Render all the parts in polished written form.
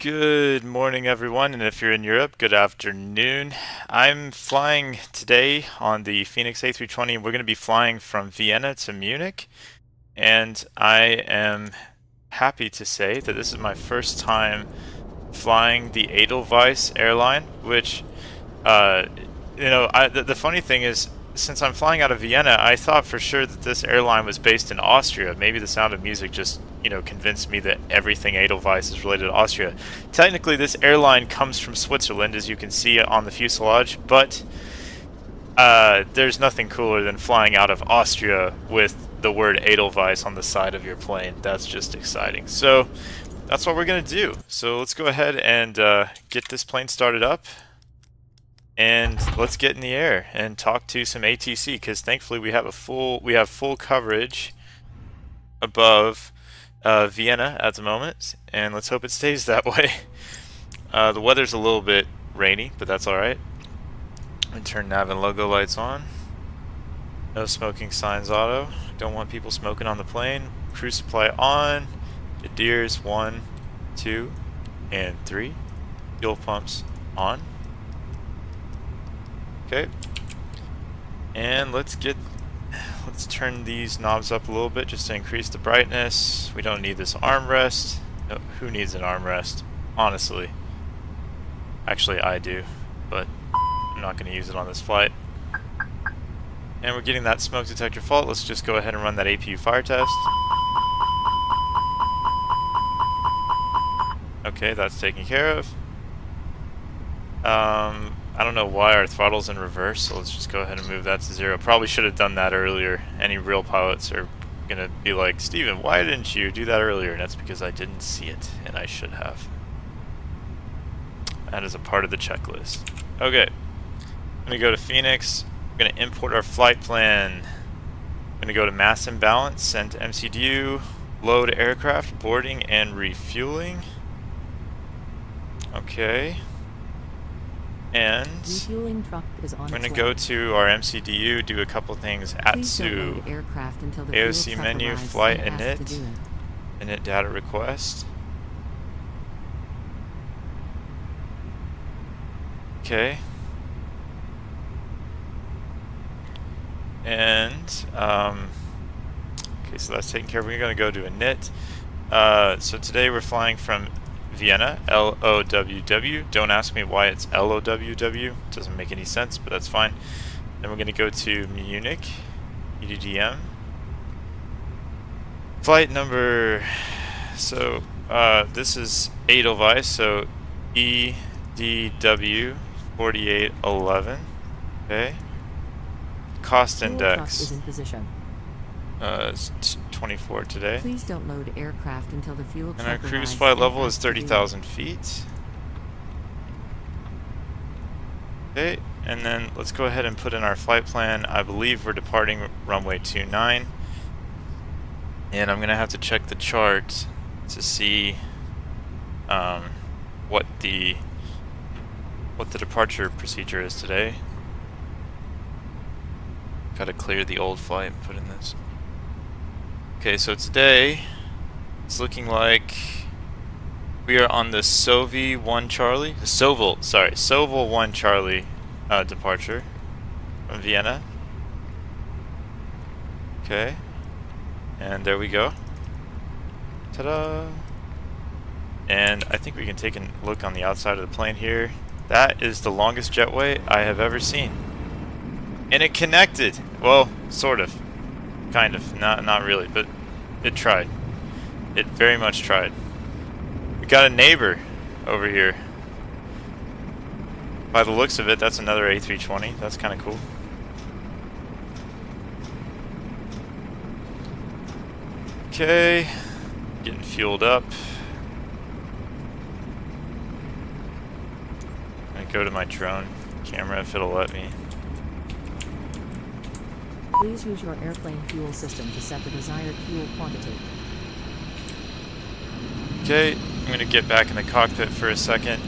Good morning, everyone, and if you're in Europe, good afternoon. I'm flying today on the Phoenix A320. We're going to be flying from Vienna to Munich, and I am happy to say that this is my first time flying the Edelweiss airline, which, uh, the funny thing is, since I'm flying out of Vienna, I thought for sure that this airline was based in Austria. Maybe The Sound of Music just, convinced me that everything Edelweiss is related to Austria. Technically, this airline comes from Switzerland, as you can see on the fuselage, but there's nothing cooler than flying out of Austria with the word Edelweiss on the side of your plane. That's just exciting. So that's what we're going to do. So let's go ahead and get this plane started up. And let's get in the air and talk to some ATC, because thankfully we have full coverage above Vienna at the moment, and let's hope it stays that way. The weather's a little bit rainy, but that's all right. And turn nav and logo lights on. No smoking signs auto. Don't want people smoking on the plane. Cruise supply on. Adiers 1, 2, and 3. Fuel pumps on. Okay, and let's turn these knobs up a little bit just to increase the brightness. We don't need this armrest. No, who needs an armrest? Honestly. Actually, I do, but I'm not going to use it on this flight. And we're getting that smoke detector fault. Let's just go ahead and run that APU fire test. Okay, that's taken care of. I don't know why our throttle's in reverse, so let's just go ahead and move that to 0. Probably should have done that earlier. Any real pilots are gonna be like, Steven, why didn't you do that earlier? And that's because I didn't see it, and I should have. That is a part of the checklist. Okay, I'm gonna go to Phoenix. I'm gonna import our flight plan. I'm gonna go to mass imbalance, send to MCDU, load aircraft, boarding and refueling. Okay. And refueling truck is on I'm going to go to our MCDU, do a couple things. ATSU, AOC menu, flight init data request. Okay. And, okay, so that's taken care of. We're going to go to init. So today we're flying from Vienna, LOWW. Don't ask me why it's LOWW. It doesn't make any sense, but that's fine. Then we're going to go to Munich, EDDM. Flight number, so this is Edelweiss, so EDW 4811. Okay. Cost index. Is in position. It's 24 today. Please don't load aircraft until the fuel. And our cruise flight level is 30,000 feet. Okay, and then let's go ahead and put in our flight plan. I believe we're departing runway 29. And I'm gonna have to check the chart to see what the departure procedure is today. Gotta clear the old flight and put in this. Okay, so today it's looking like we are on the Sovi 1 Charlie, Soval 1 Charlie departure from Vienna. Okay, and there we go. Ta-da! And I think we can take a look on the outside of the plane here. That is the longest jetway I have ever seen. And it connected. Well, sort of. Kind of. Not really, but it tried. It very much tried. We got a neighbor over here. By the looks of it, that's another A320. That's kind of cool. Okay. Getting fueled up. I'm gonna go to my drone camera if it'll let me. Please use your airplane fuel system to set the desired fuel quantity. Okay, I'm going to get back in the cockpit for a second.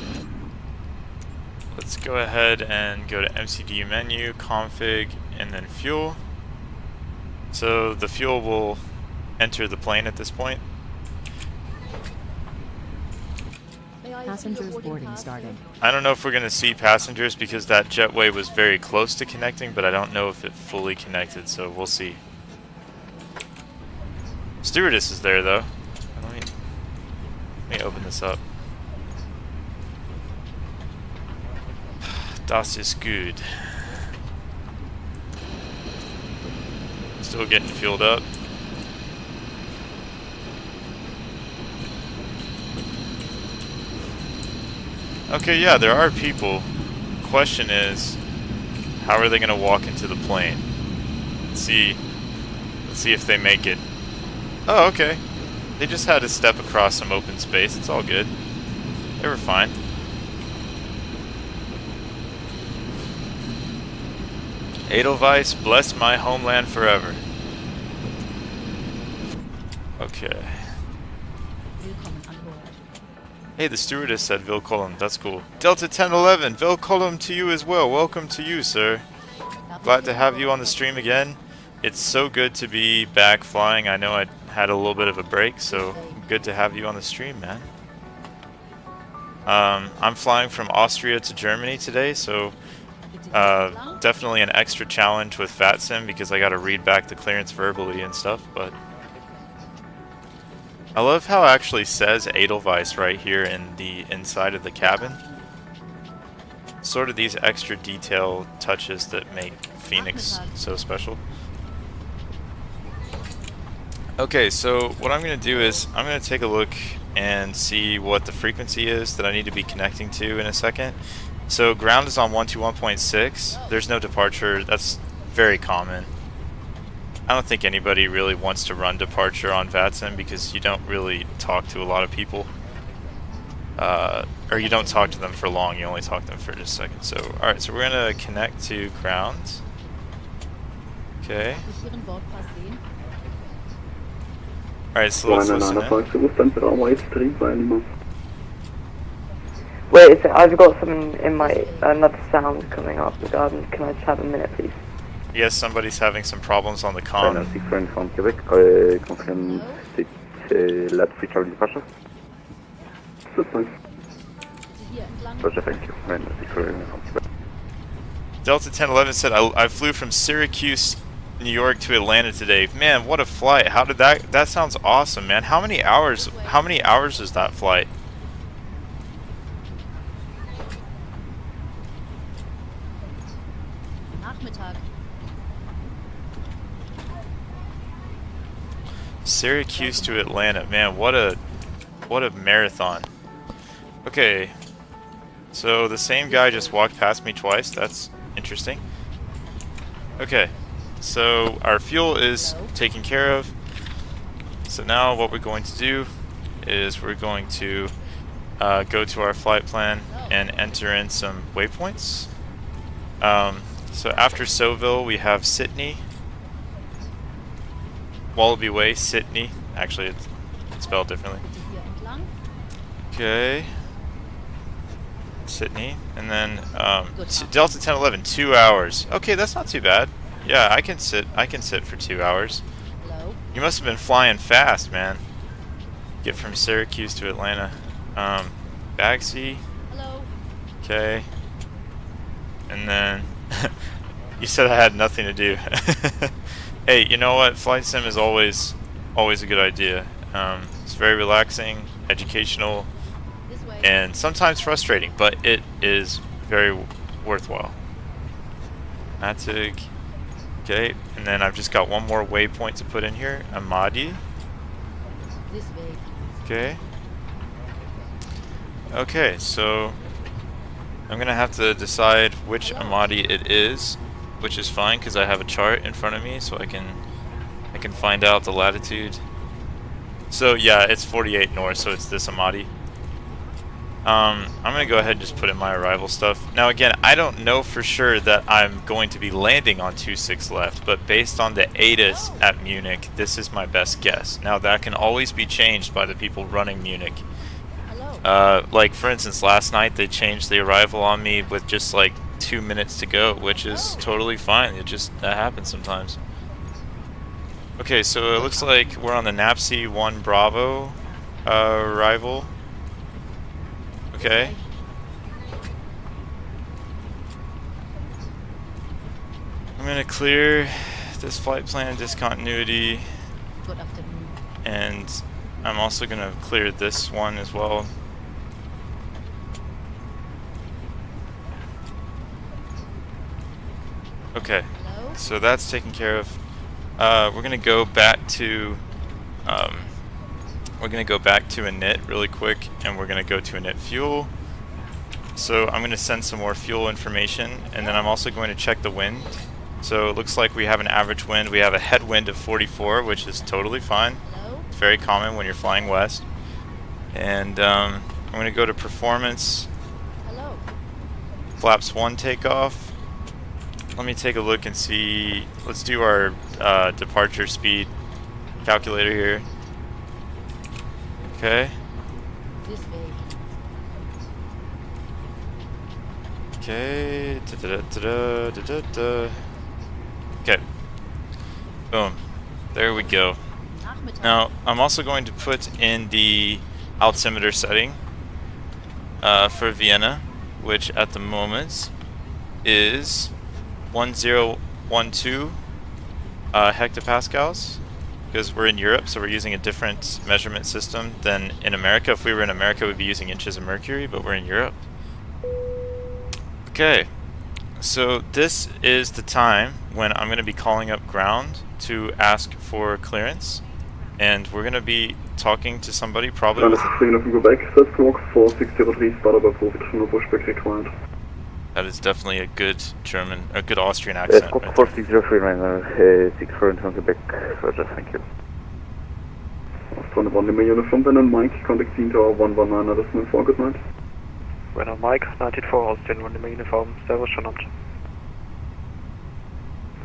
Let's go ahead and go to MCDU menu, config, and then fuel. So the fuel will enter the plane at this point. Passengers boarding starting. I don't know if we're going to see passengers because that jetway was very close to connecting, but I don't know if it fully connected, so we'll see. Stewardess is there, though. Let me open this up. Das ist gut. Still getting fueled up. Okay, yeah, there are people. Question is, how are they going to walk into the plane? Let's see if they make it. Oh, okay. They just had to step across some open space. It's all good. They were fine. Edelweiss, bless my homeland forever. Okay. Hey, the stewardess said Willkommen. That's cool. Delta 1011, Willkommen to you as well. Welcome to you, sir. Glad to have you on the stream again. It's so good to be back flying. I know I had a little bit of a break, so good to have you on the stream, man. I'm flying from Austria to Germany today, so definitely an extra challenge with VATSIM because I got to read back the clearance verbally and stuff, but I love how it actually says Edelweiss right here in the inside of the cabin. Sort of these extra detail touches that make Phoenix so special. Okay, so what I'm going to do is I'm going to take a look and see what the frequency is that I need to be connecting to in a second. So ground is on 121.6. There's no departure. That's very common. I don't think anybody really wants to run departure on VATSIM because you don't really talk to a lot of people. Or you don't talk to them for long, you only talk to them for just a second. So, alright, so we're going to connect to ground. Okay. Alright, so let's listen in. Wait a sec, I've got something in my, another sound coming up the garden. Can I just have a minute, please? Yes, somebody's having some problems on the comm. Delta 1011 said, I flew from Syracuse, New York to Atlanta today. Man, what a flight. How did that sounds awesome, man. How many hours is that flight? Syracuse to Atlanta. Man, what a marathon. Okay. So the same guy just walked past me twice. That's interesting. Okay. So our fuel is taken care of. So now what we're going to do is we're going to go to our flight plan and enter in some waypoints. So after Soville we have Sydney, Wallaby Way, Sydney. Actually, it's spelled differently. Okay. Sydney. And then Delta 1011, 2 hours. Okay, that's not too bad. Yeah, I can sit for 2 hours. You must have been flying fast, man. Get from Syracuse to Atlanta. Bagsy. Okay. And then you said I had nothing to do. Hey, you know what? Flight sim is always a good idea. It's very relaxing, educational, and sometimes frustrating, but it is very worthwhile. Matig. Okay, and then I've just got one more waypoint to put in here. Amadi. Okay. Okay, so I'm gonna have to decide which Amadi it is, which is fine because I have a chart in front of me, so I can find out the latitude. So yeah, it's 48 north, so it's this Amadi. I'm gonna go ahead and just put in my arrival stuff. Now again, I don't know for sure that I'm going to be landing on 26 left, but based on the ATIS at Munich, this is my best guess. Now that can always be changed by the people running Munich. Like for instance, last night they changed the arrival on me with just like 2 minutes to go, which is totally fine. That happens sometimes. Okay, so it looks like we're on the NAPSI 1 Bravo arrival. Okay. I'm gonna clear this flight plan discontinuity, Good afternoon. and I'm also gonna clear this one as well. Okay, Hello? so that's taken care of. We're gonna go back to init really quick, and we're gonna go to init fuel. So I'm gonna send some more fuel information, and then I'm also going to check the wind. So it looks like we have an average wind. We have a headwind of 44, which is totally fine. Hello? It's very common when you're flying west. And I'm gonna go to performance, Hello? flaps 1 takeoff. Let me take a look and see. Let's do our departure speed calculator here. Okay. This way. Okay. Okay. Boom. There we go. Nachmittag. Now, I'm also going to put in the altimeter setting for Vienna, which at the moment is 1012 hectopascals, because we're in Europe, so we're using a different measurement system than in America. If we were in America, we'd be using inches of mercury, but we're in Europe. Okay, so this is the time when I'm going to be calling up ground to ask for clearance, and we're going to be talking to somebody probably with that is definitely a good German, a good Austrian accent. Squawk Right 4603 Rainer, 64 in Quebec, Roger, thank you. Australian 1 Lima Uniform, then on Mike, contacting Tower 119, das ist mein Vorgutnight. When on Mike, 94, Austrian 1 Lima Uniform, Servus, schon Abend.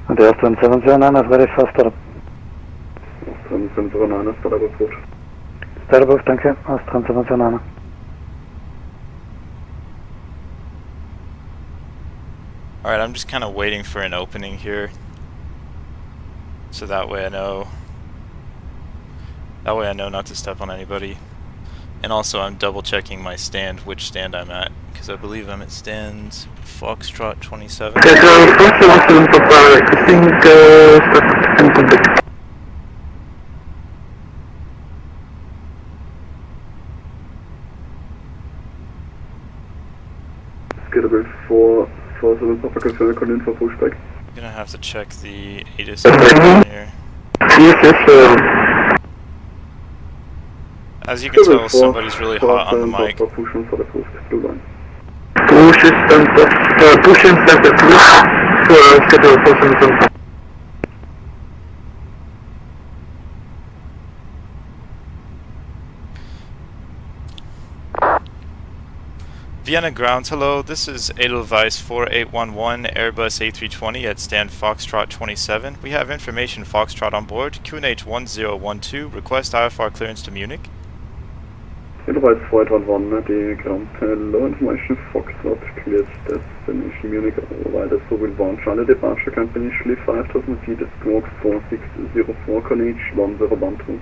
And the Austrian 709 is ready for startup. Austrian 709, startup approved. Startup, thank you, Austrian 709. Alright, I'm just kind of waiting for an opening here, so that way I know not to step on anybody. And also I'm double checking my stand, which stand I'm at, because I believe I'm at stand Foxtrot 27. Okay, so first I want to I think Schedule 447 Papa Confirm, calling for pushback. I'm gonna have to check the ATIS here. As you can tell, somebody's really hot on the mic. Pushing for the post, blue line. push in center to schedule 477. Vienna grounds, hello, this is Edelweiss 4811 Airbus A320 at stand Foxtrot 27. We have information Foxtrot on board, QNH 1012, request IFR clearance to Munich. Edelweiss 4811, the ground low information Foxtrot cleared destination Munich, otherwise so will warn Charlie Departure Company, Schliff 5000 feet, squawk 4604, QNH 1012.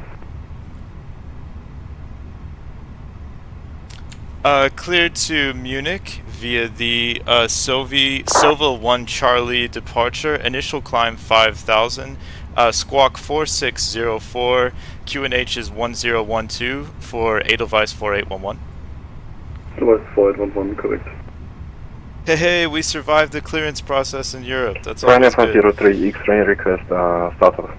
Cleared to Munich via the Silva 1 Charlie departure, initial climb 5000, squawk 4604, QNH is 1012 for Edelweiss 4811. Edelweiss 4811, correct. Hey, we survived the clearance process in Europe, that's always good. 503 X-ray request startup.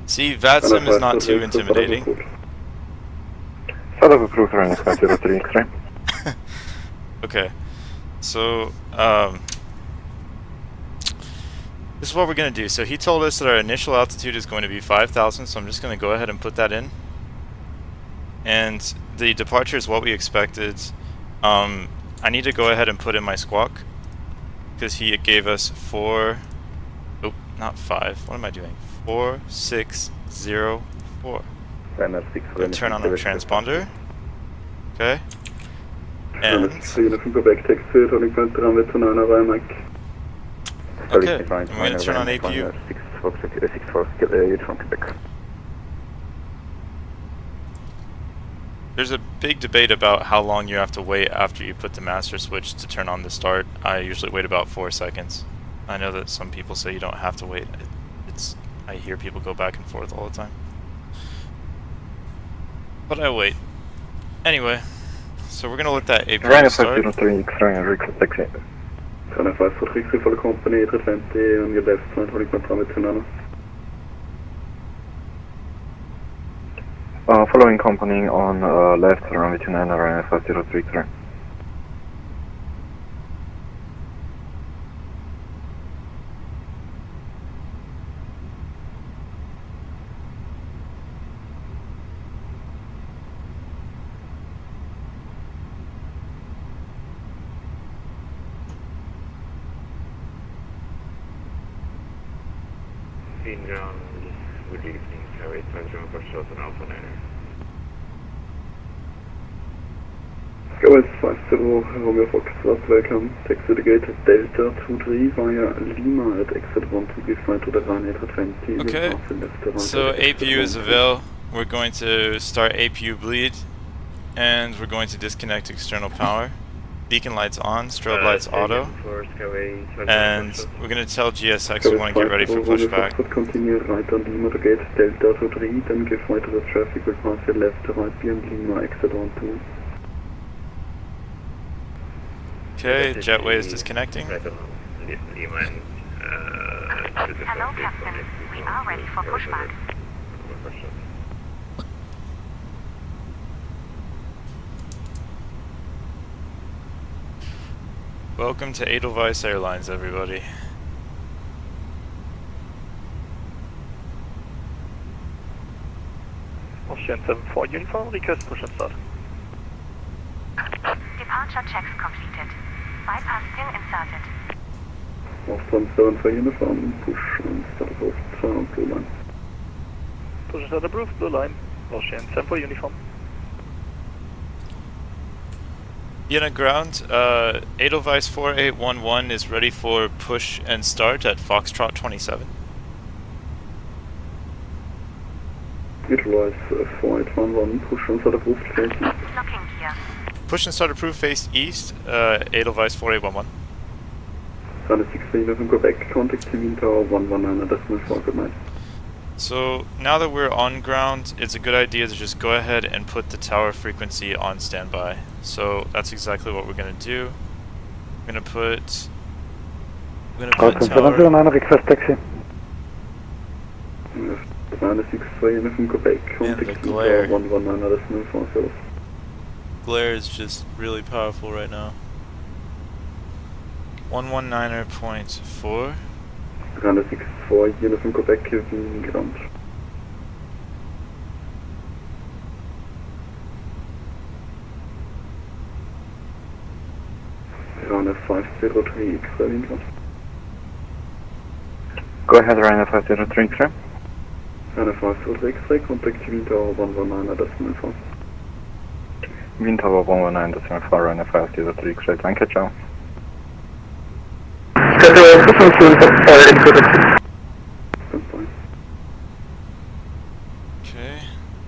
See, VATSIM is not too intimidating. Startup approved, Ryanair 503 X-ray. Okay, so this is what we're going to do. So he told us that our initial altitude is going to be 5,000, so I'm just going to go ahead and put that in. And the departure is what we expected. I need to go ahead and put in my squawk, because he gave us not 5, what am I doing? 4604. Turn on our transponder. Okay. And okay, I'm going to turn on APU. There's a big debate about how long you have to wait after you put the master switch to turn on the start. I usually wait about 4 seconds. I know that some people say you don't have to wait. I hear people go back and forth all the time. But I wait. Anyway, so we're gonna let that APU Vienna start. Flight 03, X-ray, request taxi. Vienna Flight for 3 for the company, 320 on your left side, holding control with Tunana. Following company on left, runway 29, Vienna Flight 03, X-ray. Inground, good evening, Harry, Tanjung for Shot and Alpha 9er. Go as 50 Romeo Foxtrot, welcome. Taxi the gate at Delta 23 via Lima at exit 1 to be flight to the runway 320. Okay, so APU is avail. We're going to start APU bleed, and we're going to disconnect external power. Beacon lights on, strobe lights auto, and we're going to tell GSX we want to get ready for pushback. Continue right on Lima to gate Delta 23, then give right to the traffic, will pass your left to right beyond Lima, exit 12. Okay, jetway is disconnecting. Hello, Captain. We are ready for pushback. Welcome to Edelweiss Airlines, everybody. Austrian 74 uniform, request push and start. Departure checks completed. Bypass pin inserted. Austrian 74 uniform, push and start off blue line. Push and start approved, blue line. Austrian 74 uniform. Vienna ground, Edelweiss 4811 is ready for push and start at Foxtrot 27. Edelweiss 4811, push and start approved, face east. Looking gear. Push and start approved, face east, Edelweiss 4811. Runway 16 from Quebec, contact Team Tower 119.4, good night. So now that we're on ground, it's a good idea to just go ahead and put the tower frequency on standby. So that's exactly what we're gonna do. We're gonna put tower. Request taxi. Runway 16 from Quebec, contact the Team glare. Tower 119.4. Glare is just really powerful right now. 119.4. Runway 64, unit from Quebec, Wien ground. Runway 503, X-ray, Wien ground. Go ahead, Ryanair 503, X-ray. Runway 503, X-ray, contact Wien Tower 119.4. Wien Tower 119.4, Ryanair 503, X-ray, danke, ciao. Okay.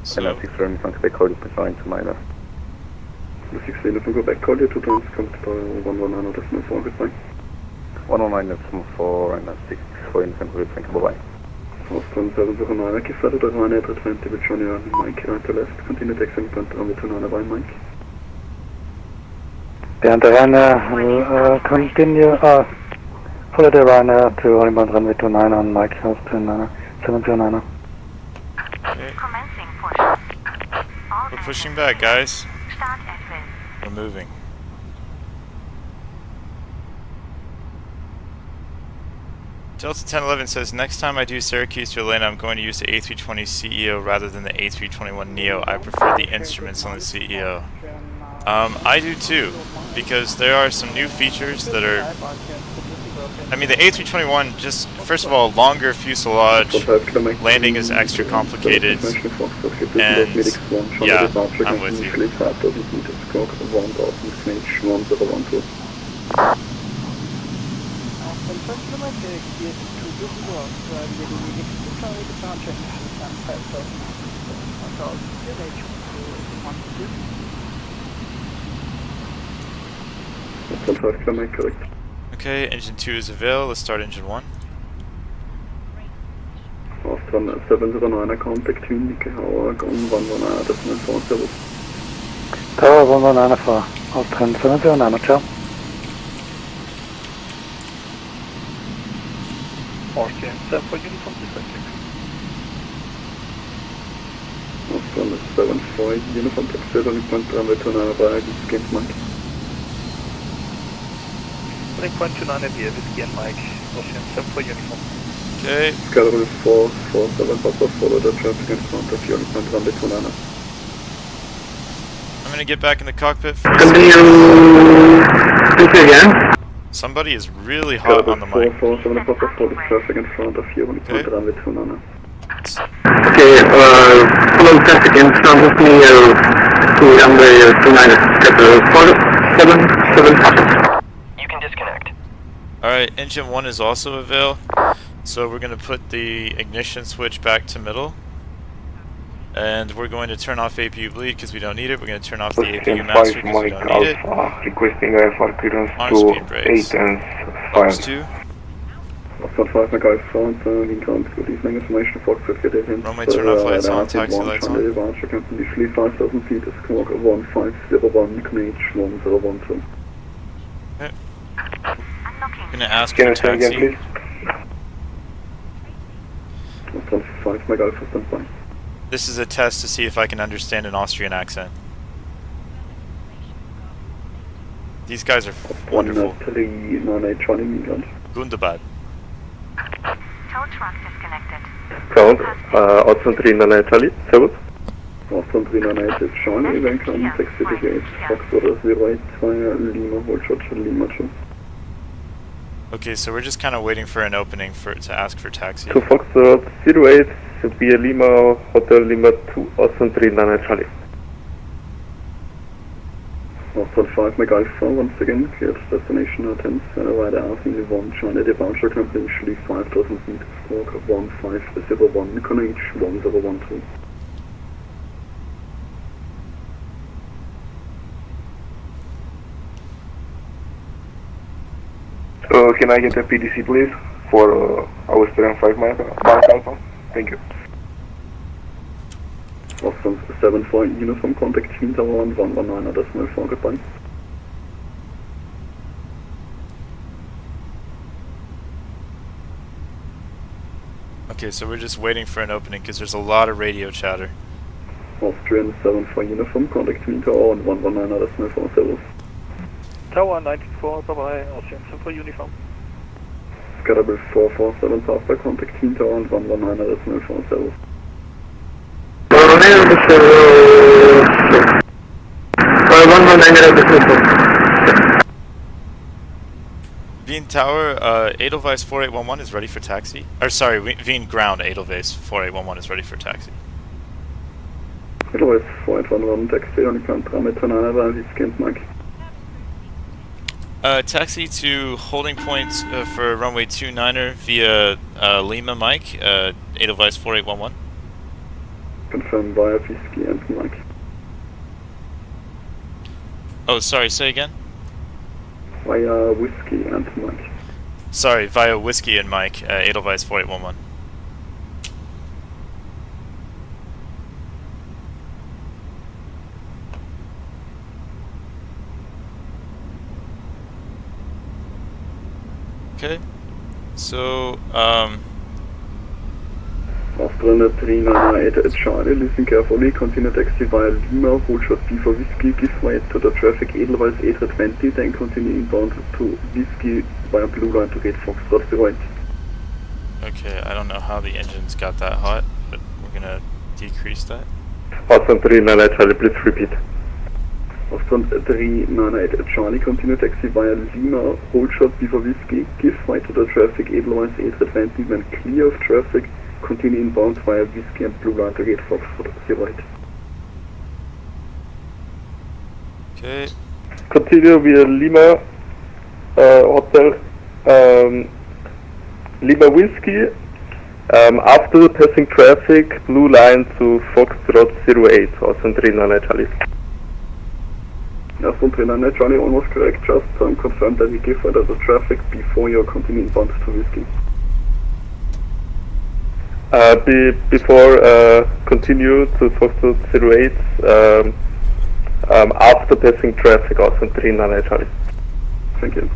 So, So 6 from Quebec, hold it flying to my left. The 16 from Quebec, call you 2 times, contact Tower 119.4, goodbye. 119.4 and 64 in San Jose, thank you, bye-bye. Austrian 709, Mike, flight to the runway 320 with Johnny Mike, right to left, continue taxing point runway 29 by Mike. Behind the runner, continue, follow the runner to runway 29 on Mike, Austrian 709. okay. Commencing push. All We're pushing back, guys. Start at will. We're moving. Delta 1011 says, next time I do Syracuse to Atlanta, I'm going to use the A320 CEO rather than the A321 Neo. I prefer the instruments on the CEO. I do too, because there are some new features that are... I mean, the A321, just, first of all, longer fuselage, landing is extra complicated, and, yeah, I'm with you. Austin 5 km, Mike, correct. Okay, engine 2 is avail. Let's start engine 1. Austin 709, contact Unique Howard on 119, decimal 4, service. Tower 119 for Austrian 709, ciao. Austrian 7 for uniform dispatching. Austin 74, uniform taxi, 0.329 bei Games Mike. 3.29 at the whiskey and Mike. Austrian 7 for uniform. Okay, Schedule 447, Papa, follow the traffic in front of you, 0.329. I'm gonna get back in the cockpit for a Can second. you speak again? Somebody is really hot on the mic. 447, Papa, follow the traffic in front of you, 0.329. Okay, follow traffic in front of me to runway 29, schedule 477. You can disconnect. Alright, engine 1 is also avail. So we're going to put the ignition switch back to middle. And we're going to turn off APU bleed because we don't need it. We're going to turn off the APU master because we don't need it. Requesting IFR clearance On to speed brakes. 8 and Those 5. 2. Austin 5, Mike, front, Wien Ground, good evening, information, Foxtrot, get it in. Runway turn off lights on, taxi lights on. Departure company, fleet 5,000 feet, squawk 1501, Knage 1012. Okay. Unlocking. Going to ask Can for I say again, taxi. please? Austin 5, Mike, Alpha, stand by. This is a test to see if I can understand an Austrian accent. These guys are wonderful. 398, Charlie, Wien Ground. Wunderbar. Tow truck disconnected. Ground, Austin 399 Charlie, servus. Austin 398, Charlie, Wien Ground, taxi to gate, Foxtrot, 082, Lima, Holshot, Lima, 2. Okay, so we're just kind of waiting for an opening to ask for taxi. To Foxtrot 08, Via Lima, Hotel Lima 2, Austin 399 Charlie. Austin 5, Mike Alpha, once again, cleared destination attempts, right after the 1, China departure company, Schley 5,000 feet, squawk 1501, Knage 1012. Can I get a PDC please for Austrian 5 Mike Alpha? Thank you. Austin 74, uniform contact Team Tower 119, decimal 4, goodbye. Okay, so we're just waiting for an opening because there's a lot of radio chatter. Austrian 74, uniform contact Team Tower 119, decimal 4, servus. Tower 94, bye-bye. Austrian 7 for uniform. Schedule 447, pass by contact Team Tower 119, decimal 4, servus. Wien Tower, Edelweiss 4811 is ready for taxi. Or sorry, Wien Ground, Edelweiss 4811 is ready for taxi. Edelweiss 4811, taxi on the parameter 9, Whiskey and Mike. Taxi to holding points for runway 29er via Lima Mike, Edelweiss 4811. Confirm via Whiskey and Mike. Oh, sorry, say again? Via Whiskey and Mike. Sorry, via Whiskey and Mike, Edelweiss 4811. Okay, so, Austrian 398 Charlie, listen carefully, continue taxi via Lima, hold shot B for Whiskey, give way to the traffic Edelweiss 820, then continue inbound to Whiskey via Blue Line to gate Foxtrot 08. okay, I don't know how the engines got that hot, but we're gonna decrease that. Austin 399 Charlie, please repeat. Austrian 398 Charlie, continue taxi via Lima, hold shot B for Whiskey, give way to the traffic Edelweiss 820, when clear of traffic, continue inbound via Whiskey and Blue Line to gate Foxtrot 08. Okay, Continue via Lima, Hotel, Lima Whiskey, after passing traffic, Blue Line to Foxtrot 08, Austin 399 Charlie. Airphone 39 Charlie, almost correct. Just confirm that we give further the traffic before your continuing bound to Whiskey. Before continue to Foxtrot 08, after passing traffic also 39 Charlie. Thank you.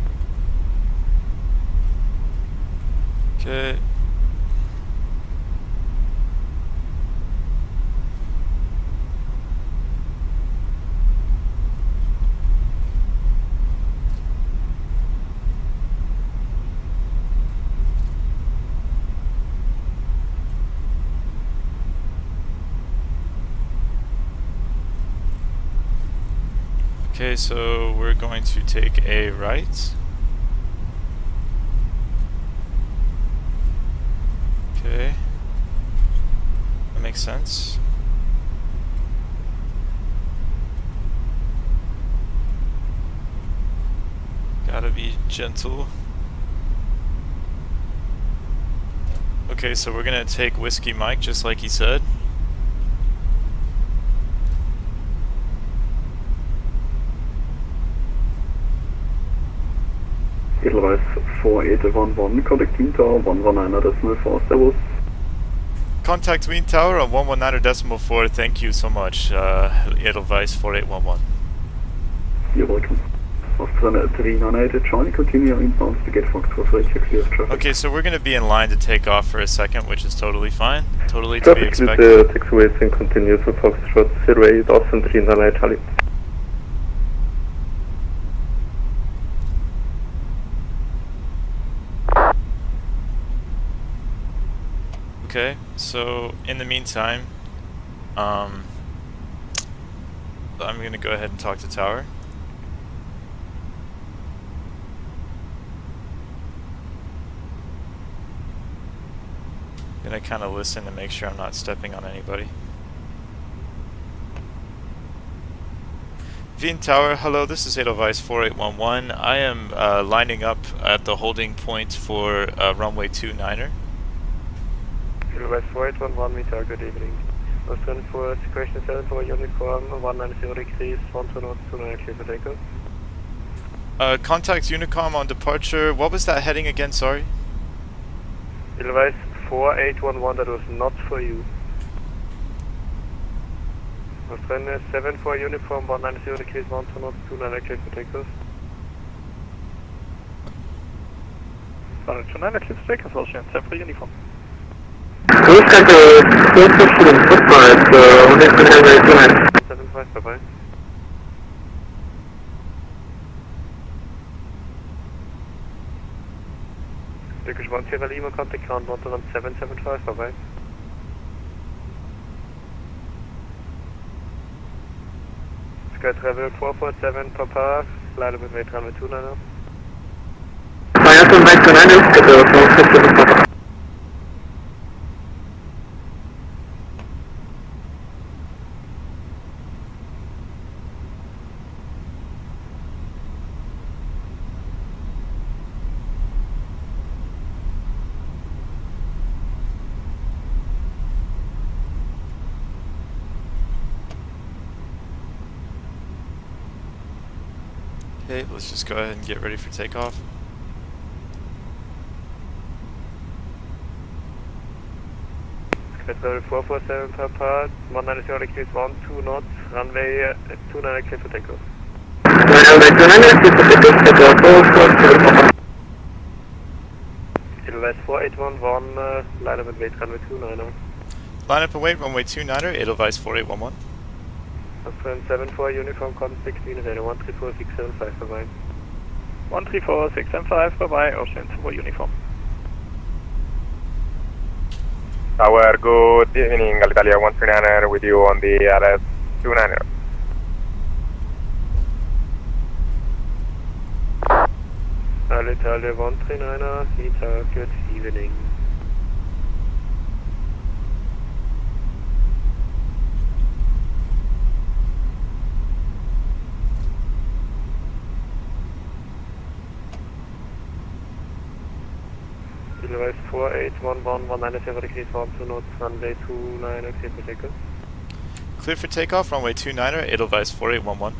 Okay. Okay, so we're going to take a right. Okay. That makes sense. Gotta be gentle. Okay, so we're gonna take Whiskey Mike just like he said. Edelweiss 4811, contact Team Tower 119.4, servus. Contact Wien Tower on 119.4, thank you so much, Edelweiss 4811. You're welcome. Australian 398 Charlie, continue inbound to get Foxtrot 36 clear of traffic. Okay, so we're gonna be in line to take off for a second, which is totally fine. Totally to be Traffic with expected. the taxiways and continue to Foxtrot 08, Austin 39 Charlie. Okay, so in the meantime, I'm gonna go ahead and talk to Tower. Gonna kind of listen to make sure I'm not stepping on anybody. Wien Tower, hello, this is Edelweiss 4811. I am lining up at the holding point for runway 29er. Edelweiss 4811, meter, good evening. Australian for question 74 uniform, 190 degrees, 12 knots, 29 clear for takeoff. Contact Unicom on departure. What was that heading again, sorry? Edelweiss 4811, that was not for you. Australian 74 uniform, 190 degrees, 12 knots, 29 clear for takeoff. 29 clear for takeoff, Australian 74 uniform. Cruise control, close to student footpath, next to runway 29. 75, bye bye. Turkish 1 Sierra Lima, contact ground 11775, bye bye. Sky Travel 447, Papa, leider mit Wait runway 29er. Fire from back to 9 is scheduled for 57 Papa. Okay, let's just go ahead and get ready for takeoff. Sky Travel 447, Papa, 190 degrees, 12 knots, runway 29 clear for takeoff. Runway 29 is scheduled for 57 Papa. Edelweiss 4811, leider mit Wait runway 29er. Line up and wait, runway 29er, Edelweiss 4811. Australian 74 uniform, contact Vienna Flight 134675, bye bye. 134675, bye bye, Australian 74 uniform. Tower, good evening, Alitalia 139er with you on the RS 29er. Alitalia 139er, meter, good evening. Edelweiss 4811, 190 degrees, 12 knots, runway 29er, clear for takeoff. Clear for takeoff, runway 29er, Edelweiss 4811.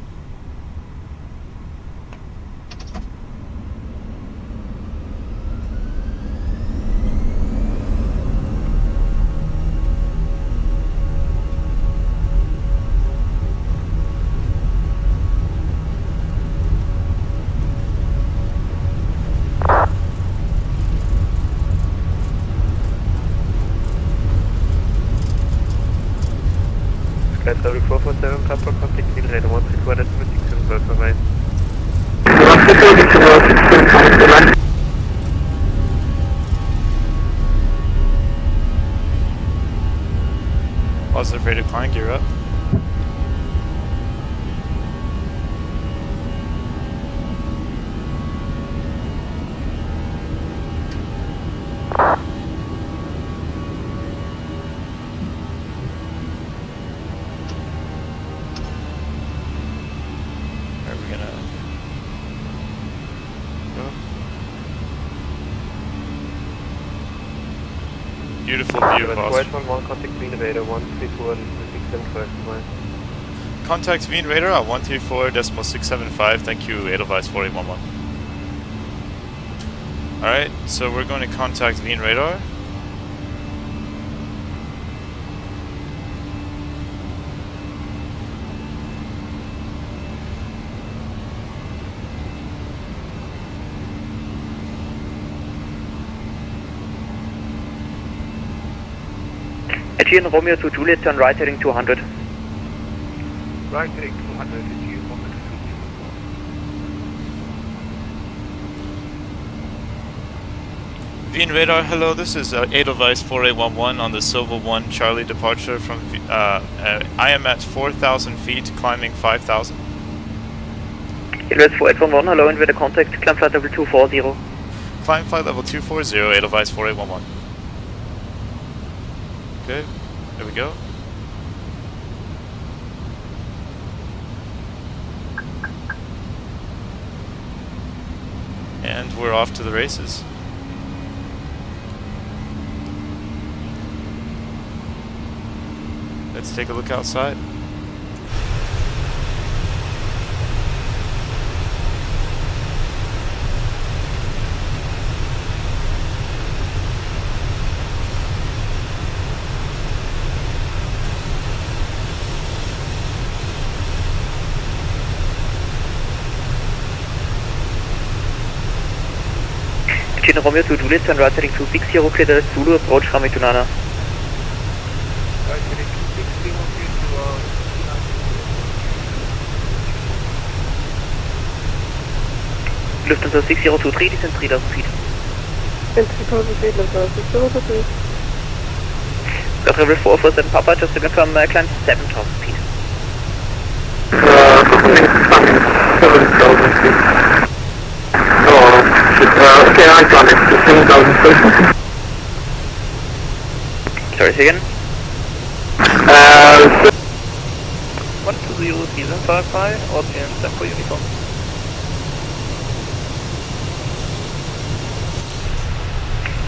Delta 447 Papa, contact Wind Radar 134, that's with 675, bye-bye. Positive rate of climb, gear up. Are we gonna go? Beautiful view of Austria. 1 contact Wind Radar 134, that's with 675, bye-bye. Contact Wien Radar at 134.675. Thank you, Edelweiss 4811. Alright, so we're going to contact Wien Radar. Aegean Romeo to Juliet, turn right heading 200. Right heading 200, Aegean Romeo to Wien Radar, hello, this is Edelweiss 4811 on the Silva 1 Charlie departure from, I am at 4,000 feet, climbing 5,000. Edelweiss 4811, hello, and with a contact, climb flight level 240. Climb flight level 240, Edelweiss 4811. Okay, there we go. And we're off to the races. Let's take a look outside. Aegean Romeo to Juliet, turn right heading 260, clear the Zulu, approach runway to Nana. Right heading 260, okay, to Lufthansa 6023, descend 3000 feet. In 3000 feet, Lufthansa 6023. Got level 447 Papa, just to confirm, climb 7000 feet. 7,000 feet. Okay, I got it. 7,000 feet. Sorry, say again? 120,755, Austrian Tempo Uniform.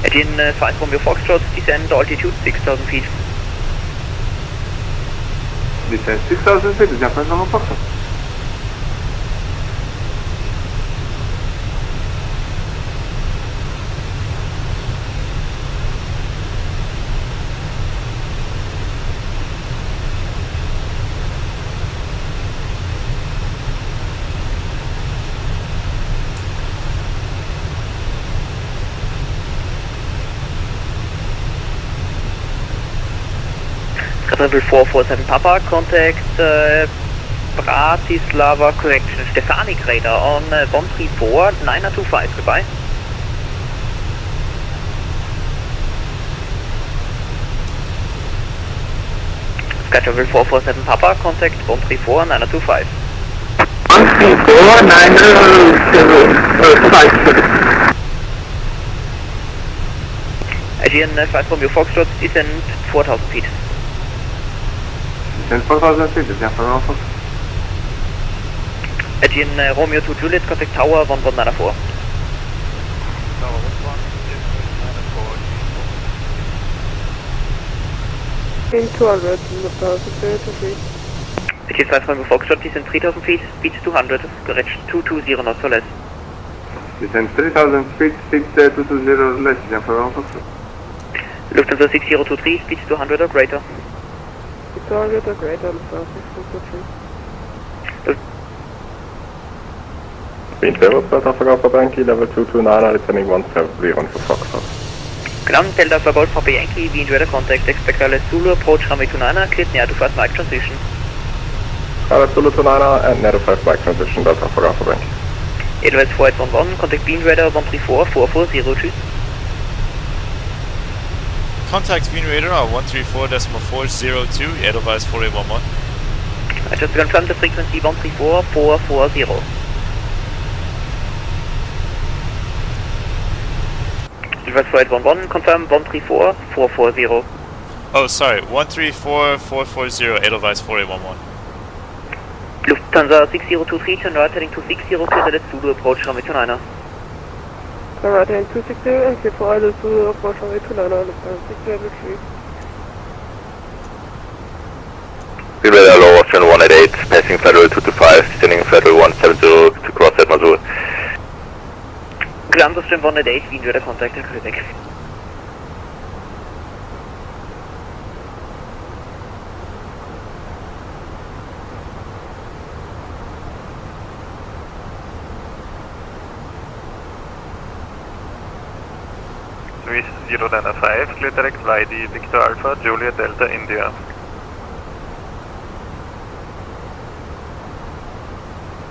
Aegean 5 Romeo Foxtrot, descend altitude 6000 feet. Descend 6,000 feet, is Japan Romeo Fox. Level 447 Papa, contact Bratislava, correction, Stefani Radar on 134, 925, goodbye. Sky Level 447 Papa, contact 134, 925. 134, 925. Aegean 5 Romeo Foxtrot, descend 4000 feet. Descend 4,000 feet, is Japan Romeo Fox. Aegean Romeo to Juliet, contact Tower 1194. Tower 1194. In 200, Lufthansa 30 feet. Aegean 5 Romeo Foxtrot, descend 3000 feet, speed 200, correction 220 knots or less. Descend 3,000 feet, speed 220 less, is Japan Romeo Fox. Lufthansa 6023, speed 200 or greater. 200 or greater, Lufthansa 623. Wind Delta Alpha Golf Yankee, level 229, descending 170 for Foxtrot. Ground Delta Alpha Golf Papa Yankee, Wind Radar contact, expect wireless Zulu, approach runway 29, cleared near to fast mic transition. Zulu 29 and NATO 5 bike transition Delta for Alpha Bank. Edelweiss 4811, contact Bean Radar 134 440, tschüss. Contact Bean Radar on 134.402, Edelweiss 4811. Just to confirm the frequency 134 440. Edelweiss 4811, confirm 134 440. Oh, sorry, 134.440, Edelweiss 4811. Lufthansa 6023, turn right heading 260, clear the Zulu approach runway 29er. Turn right heading 260 and clear for either Zulu approach runway 29er, Lufthansa 6023. Radar low Austrian 188, passing Federal 225, descending Federal 170 to cross at Mazur. Ground Austrian 188, Bean Radar contact and critic. Swiss 095, clear direct YD, Victor Alpha, Juliet Delta, India.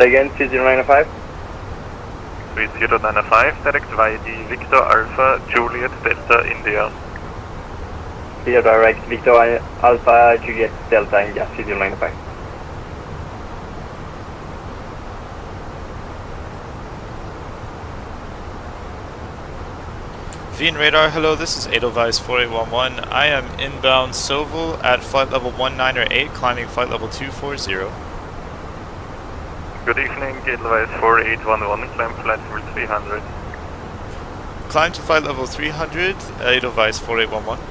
Again, 095. Swiss 095, direct YD, Victor Alpha, Juliet Delta, India. Clear direct Victor Alpha, Juliet Delta, India, 095. Wien Radar, hello, this is Edelweiss 4811. I am inbound Soval at flight level 1908, climbing flight level 240. Good evening, Edelweiss 4811, climb flight level 300. Climb to flight level 300, Edelweiss 4811.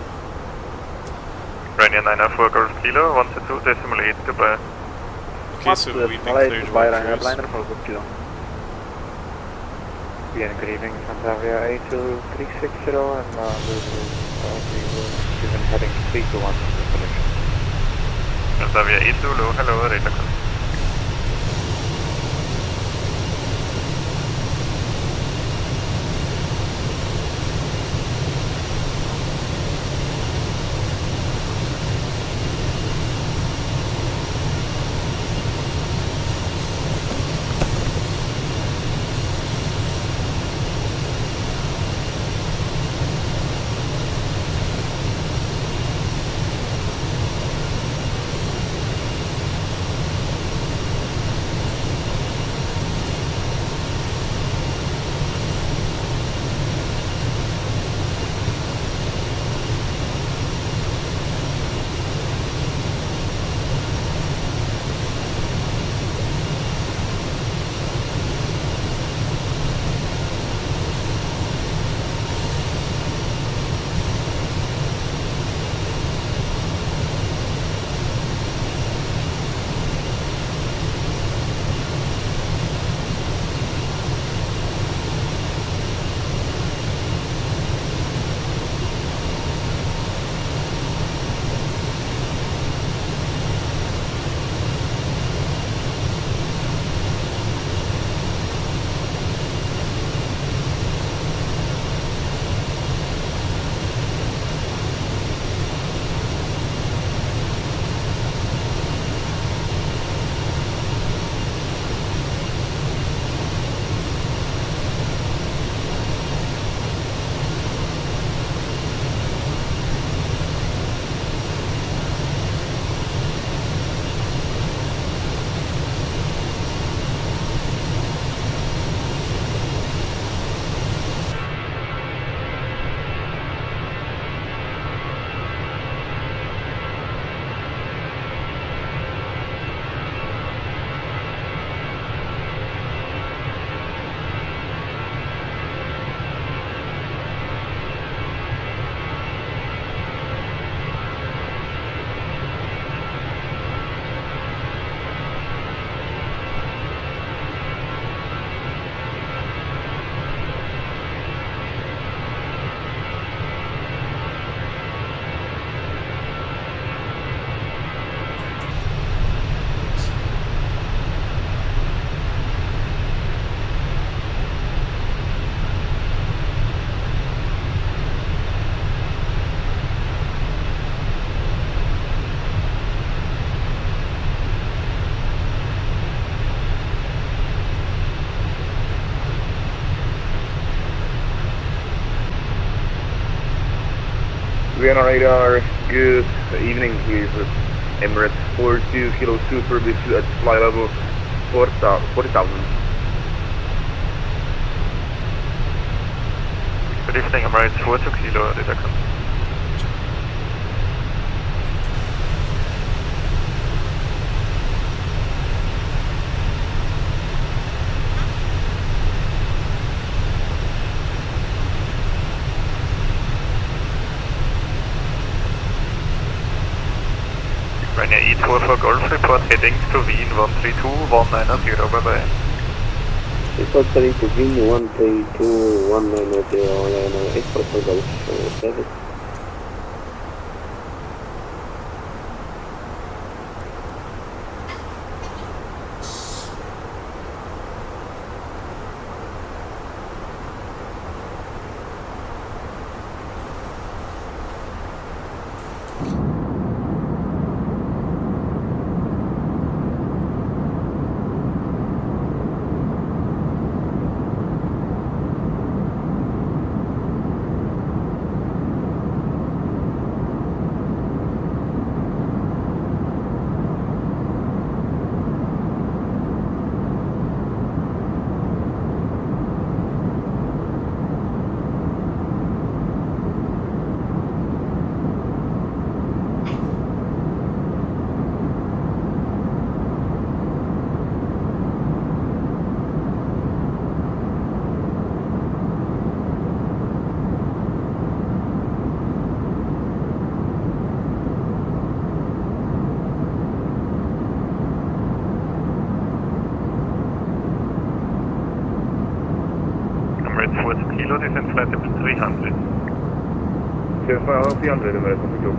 Ryanair 904 Golf Kilo, 122.8, goodbye. Okay, so we've been cleared to cruise. Good evening, Transavia 82360 and we were given heading 321 for collision. Transavia 8 Zulu, hello, radar contact. Vienna radar, good evening. Here's Emirates 42 Kilo Super at flight level 40,000. Good evening, Emirates 42 Kilo, detection. Ryanair E2 for Golf report heading to Wien 132-190, bye-bye. Report heading to Wien 132-190, Ryanair E2 for Golf service. Emirates 42 Kilo, descent flight level 300. 300 Emirates 42.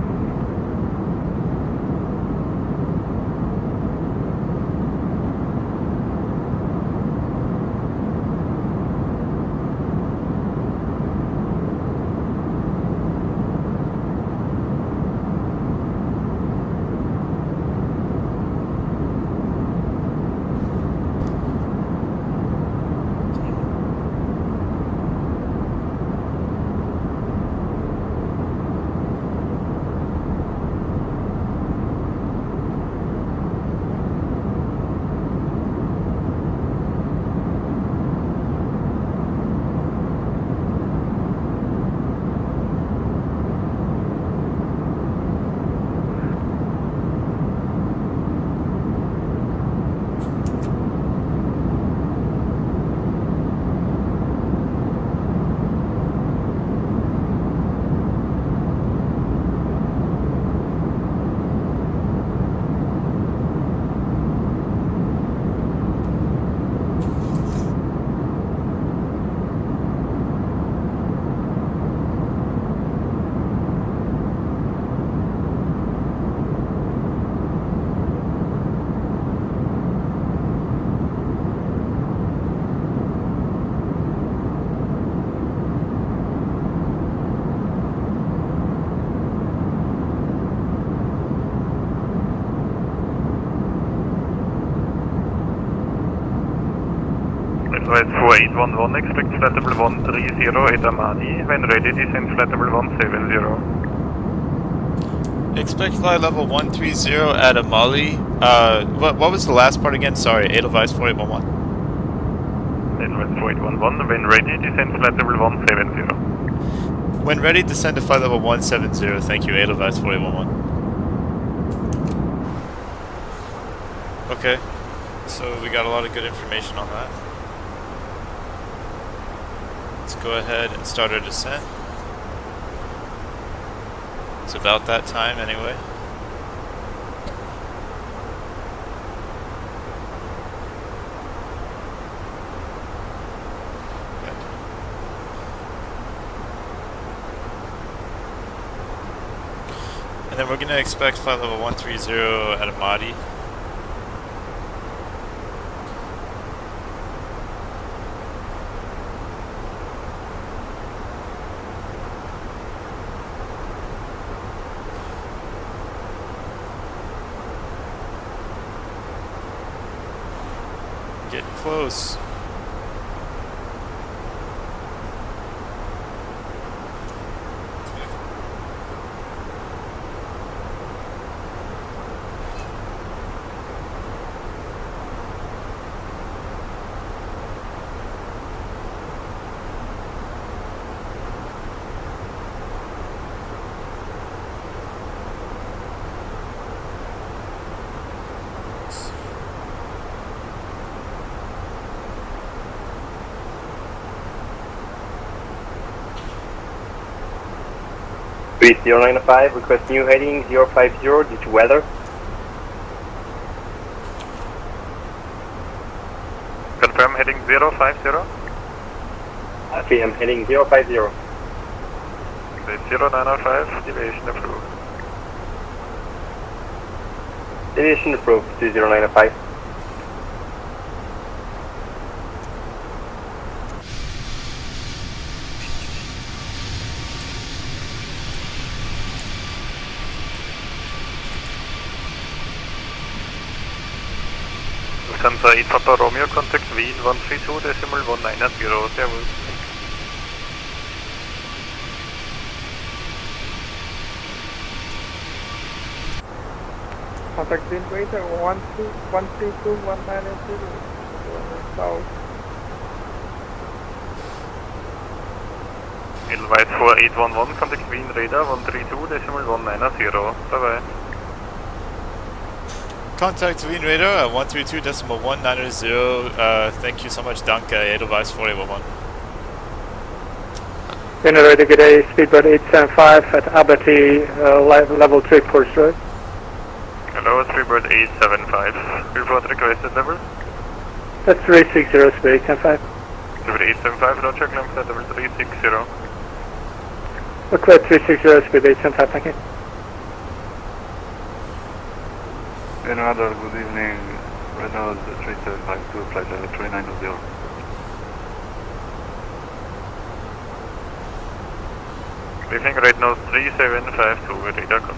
Flight 4811, expect flight level 130 at Amani. When ready, descend flight level 170. Expect flight level 130 at Amali. What was the last part again? Sorry, Edelweiss 4811. Edelweiss 4811, when ready, descend flight level 170. When ready, descend to flight level 170. Thank you, Edelweiss 4811. Okay, so we got a lot of good information on that. Let's go ahead and start our descent. It's about that time anyway. And then we're going to expect flight level 130 at Amadi. Getting close. 3095, request new heading 050 due to weather. Confirm heading 050. FM heading 050. Okay, 0905, deviation approved. Deviation approved, 20905. Lufthansa 8 Papa Romeo, contact Wien 132.190, servus. Contact Wien Waiter 132.190, south. Edelweiss 4811, contact Wien radar 132.190, bye bye. Contact Wien radar at 132.190. Thank you so much, Danke, Edelweiss 4811. Vienna radar, good day, speedbird 875 at Aberty, level 3 pursuit. Hello, Speedbird 875. Report requested level. That's 360, speed 875. Speedbird 875, roger, climb flight level 360. Request 360, speed 875, thank you. Radar, good evening. Renault 3752, flight level 390. Briefing right now 3752, radar con.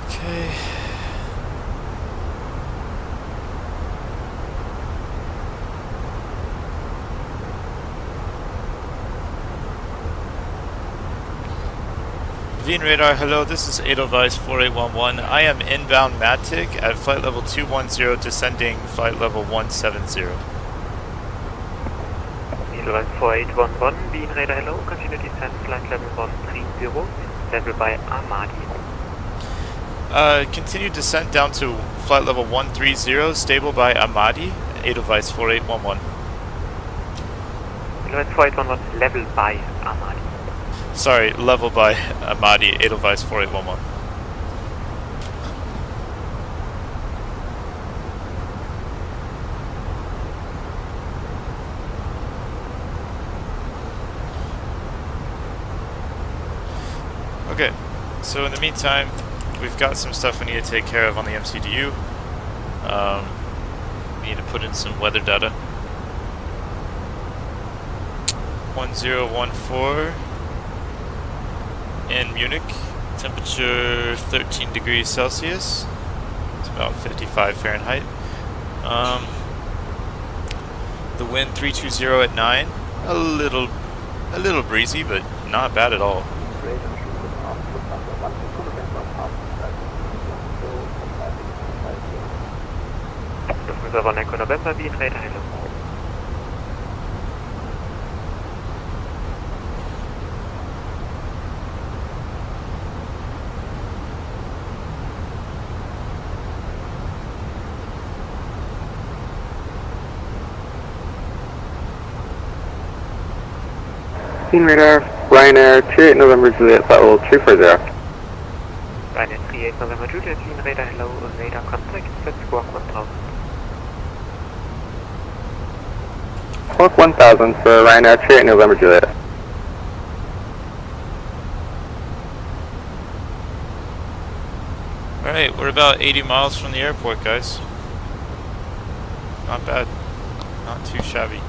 Okay. Wien radar, hello, this is Edelweiss 4811. I am inbound Matic at flight level 210, descending flight level 170. Edelweiss 4811, Wien radar, hello, continue descent flight level 130, level by Amadi. Continue descent down to flight level 130, stable by Amadi, Edelweiss 4811. Edelweiss 4811, level by Amadi. Sorry, level by Amadi, Edelweiss 4811. Okay, so in the meantime, we've got some stuff we need to take care of on the MCDU. We need to put in some weather data. 1014 in Munich, temperature 13 degrees Celsius. It's about 55 Fahrenheit. The wind 320 at 9. A little breezy, but not bad at all. Lufthansa Echo November, Wien radar, hello. Wien radar, Ryanair 38 November Juliet, flight level 340. Ryanair 38 November Juliet, Wien radar, hello, radar contact, let's squawk 1000. Squawk 1000 for Ryanair 38 November Juliet. Alright, we're about 80 miles from the airport, guys. Not bad. Not too shabby.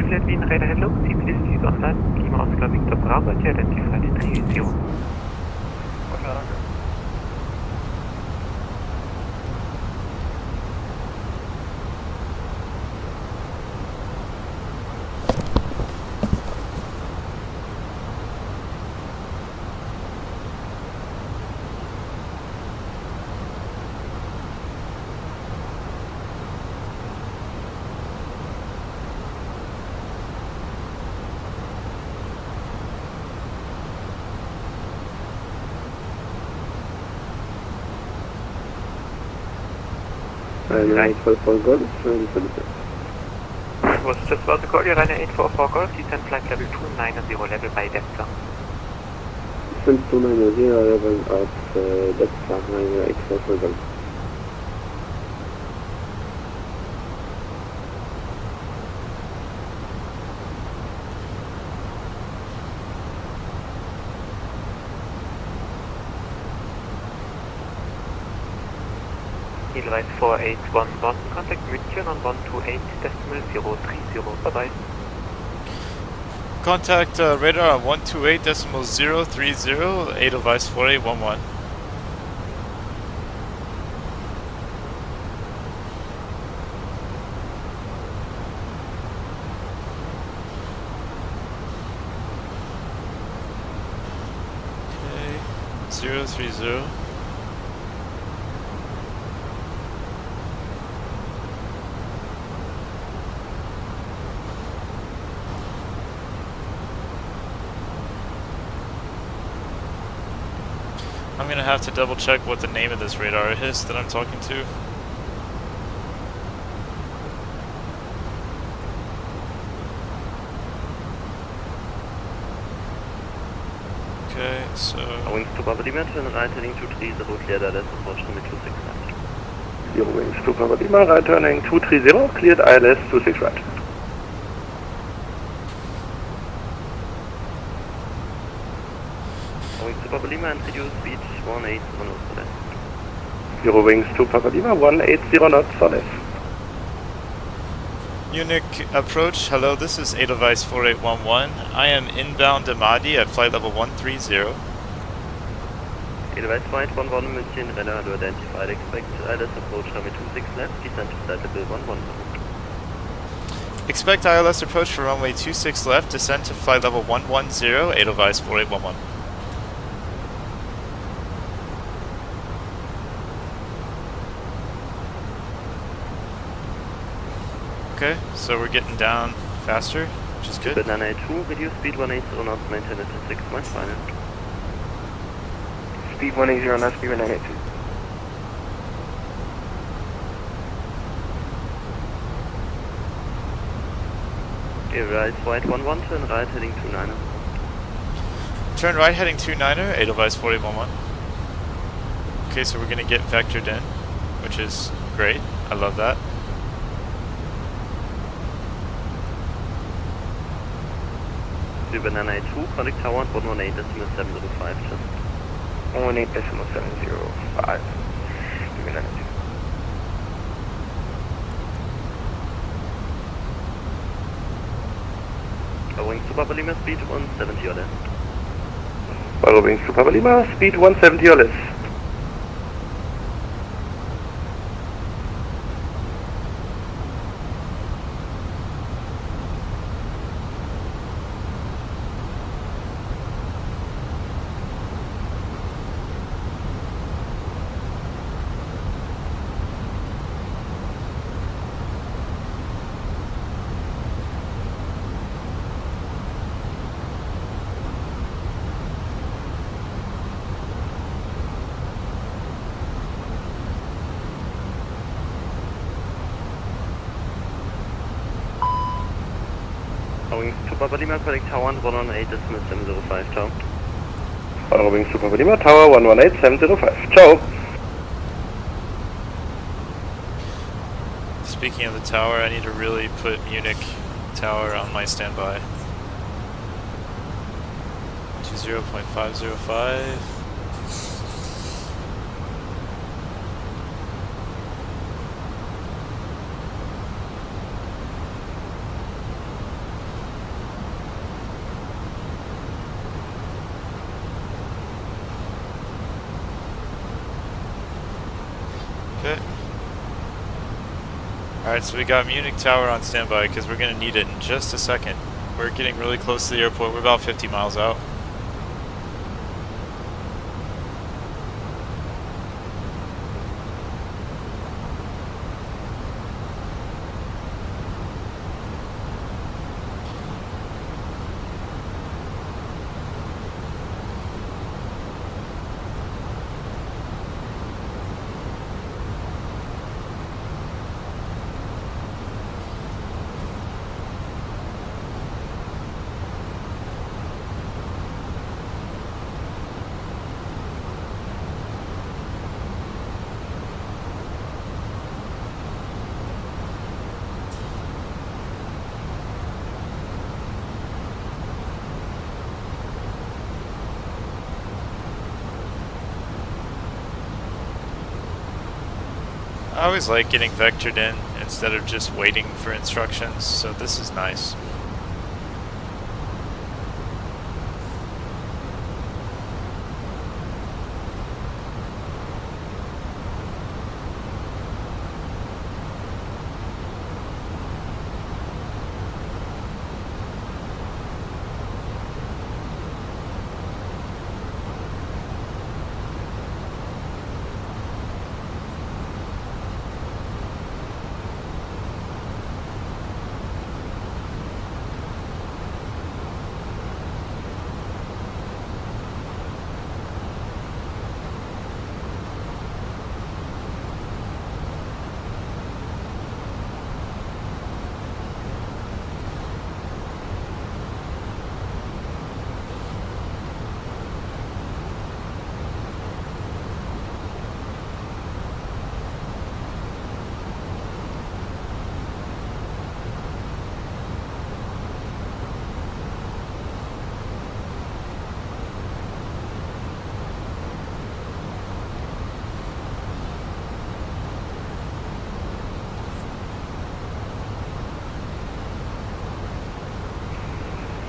cleared Wien radar hello, team Listy offline, Lima Oscar Victor Bravo to identify the 380. Right. For Golf, Was just about to call you, Ryanair 844 Golf, descend flight level 290 level by Delta. Since 290 level of Delta, Ryanair 844 Golf. Edelweiss 4811, contact München on 128.030, bye bye. Contact radar on 128.030, Edelweiss 4811. Okay, 030. I'm gonna have to double check what the name of this radar is that I'm talking to. Okay, so... Wings to Papa Lima, turn right heading 230, cleared ILS, approach to 26 right. Zero Wings to Papa Lima, right turning 230, cleared ILS 26 right. Wings to Papa Lima and reduce speed 180 knots for left. Zero Wings to Papa Lima, 180 knots for left. Munich approach, hello, this is Edelweiss 4811. I am inbound Amadi at flight level 130. Edelweiss 4811, München, radar to identified, expect ILS approach runway 26 left, descend to flight level 110. Expect ILS approach for runway 26 left, descend to flight level 110, Edelweiss 4811. Okay, so we're getting down faster, which is good. Banana 2, reduce speed 180 knots, maintain it at 6 miles final. Speed 180 knots, speed 182. Edelweiss 4811, turn right heading 29er. Turn right heading 29er, Edelweiss 4811. Okay, so we're gonna get vectored in, which is great. I love that. Banana 2, contact tower 118.705, just. 118.705. Banana 2. Wings to Papa Lima, speed 170 or less. Wings to Papa Lima, speed 170 or less. Wings to Papa Lima, contact tower 118.705, ciao. Wings to Papa Lima, tower 118.705, ciao. Speaking of the tower, I need to really put Munich tower on my standby. 20.505. Alright, so we got Munich Tower on standby because we're going to need it in just a second. We're getting really close to the airport. We're about 50 miles out. I always like getting vectored in instead of just waiting for instructions, so this is nice.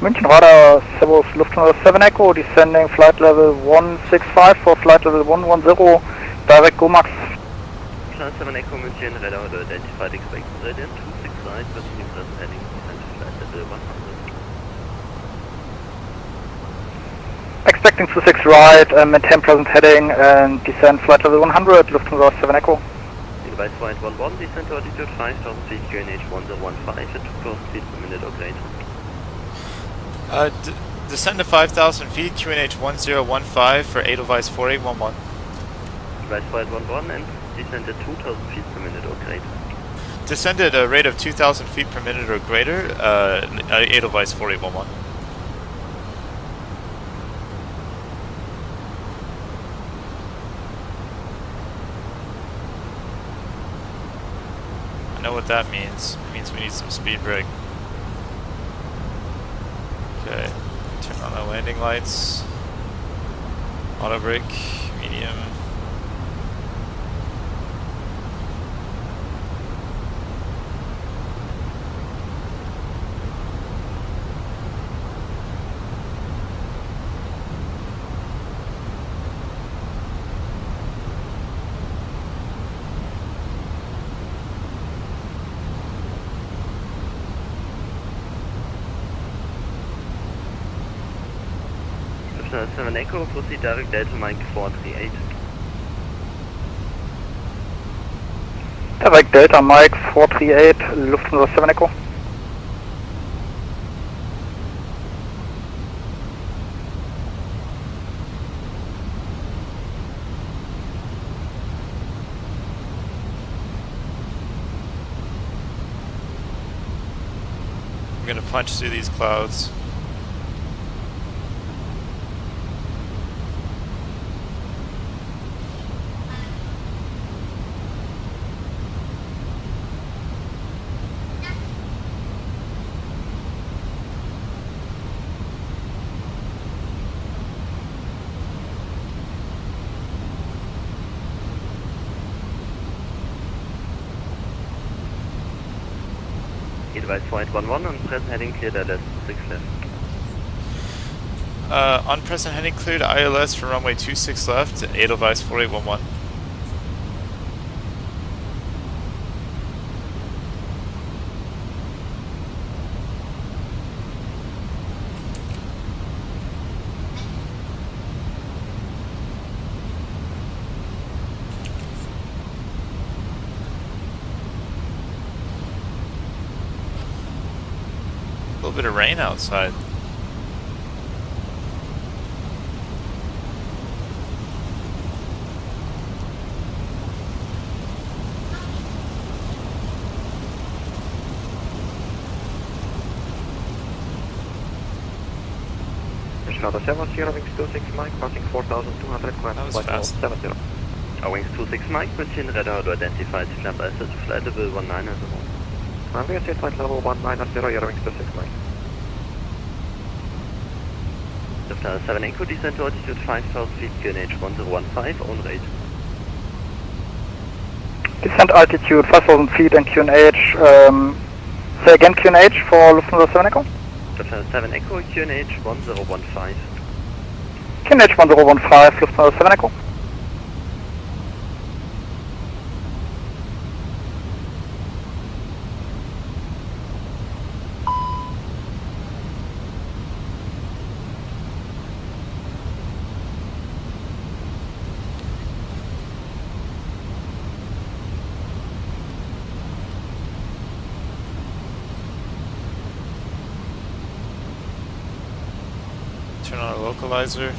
München Radar, Servus Lufthansa 7 Echo, descending flight level 165 for flight level 110, direct GoMax. Lufthansa 7 Echo München, radar identified, expect gradient 26 right, continue present heading, descent to flight level 100. Expecting 26 right, maintain present heading and descend flight level 100, Lufthansa 7 Echo. Device flight 11, descent to altitude 5000 feet, QNH 1015 at 2000 feet per minute or greater. Descend to 5,000 feet, QNH 1015 for Edelweiss 4811. Device flight 11 and descend at 2000 feet per minute or greater. Descend at a rate of 2,000 feet per minute or greater, Edelweiss 4811. I know what that means. It means we need some speed brake. Okay, turn on the landing lights. Auto brake, medium. Lufthansa 7 Echo, proceed direct Delta Mike 438. Direct Delta Mike 438, Lufthansa 7 Echo. I'm gonna punch through these clouds. Device flight 11 on present heading cleared ILS 6 left. On present heading cleared ILS for runway 26 left, Edelweiss 4811. bit of rain outside. Shadow 70, wings 26 Mike, passing 4,200, climb That was flight level fast. 70. Wings 26 Mike, München, radar to identify climb asset flight level 190. I'm going to say flight level 190, your wings 26 Mike. After 7 Echo, descend to altitude 5,000 feet, QNH 1015, on rate. Descent altitude 5,000 feet and QNH, say again QNH for Lufthansa 7 Echo? After 7 Echo, QNH 1015. QNH 1015, Lufthansa 7 Echo. Turn on a localizer.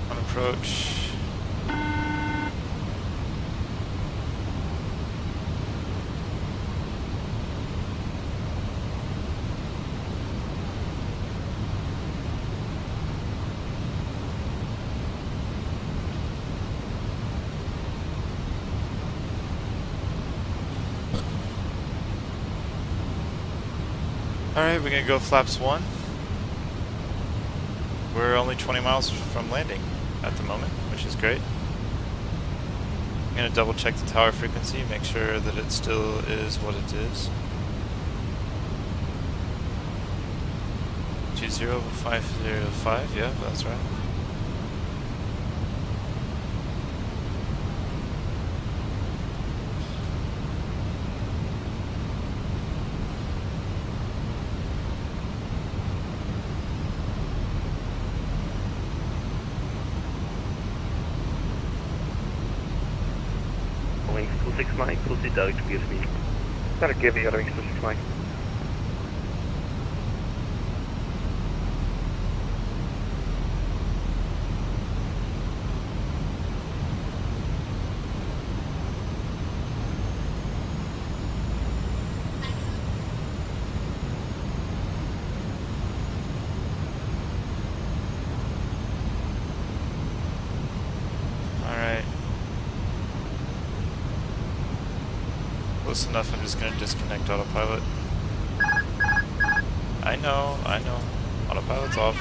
On approach. Alright, we're gonna go flaps 1. We're only 20 miles from landing at the moment, which is great. I'm gonna double check the tower frequency, make sure that it still is what it is. 20505, yeah, that's right. Wings 26 Mike, proceed direct to give me. Direct give me your wings 26 Mike. Alright. Close enough, I'm just gonna disconnect autopilot. I know. Autopilot's off.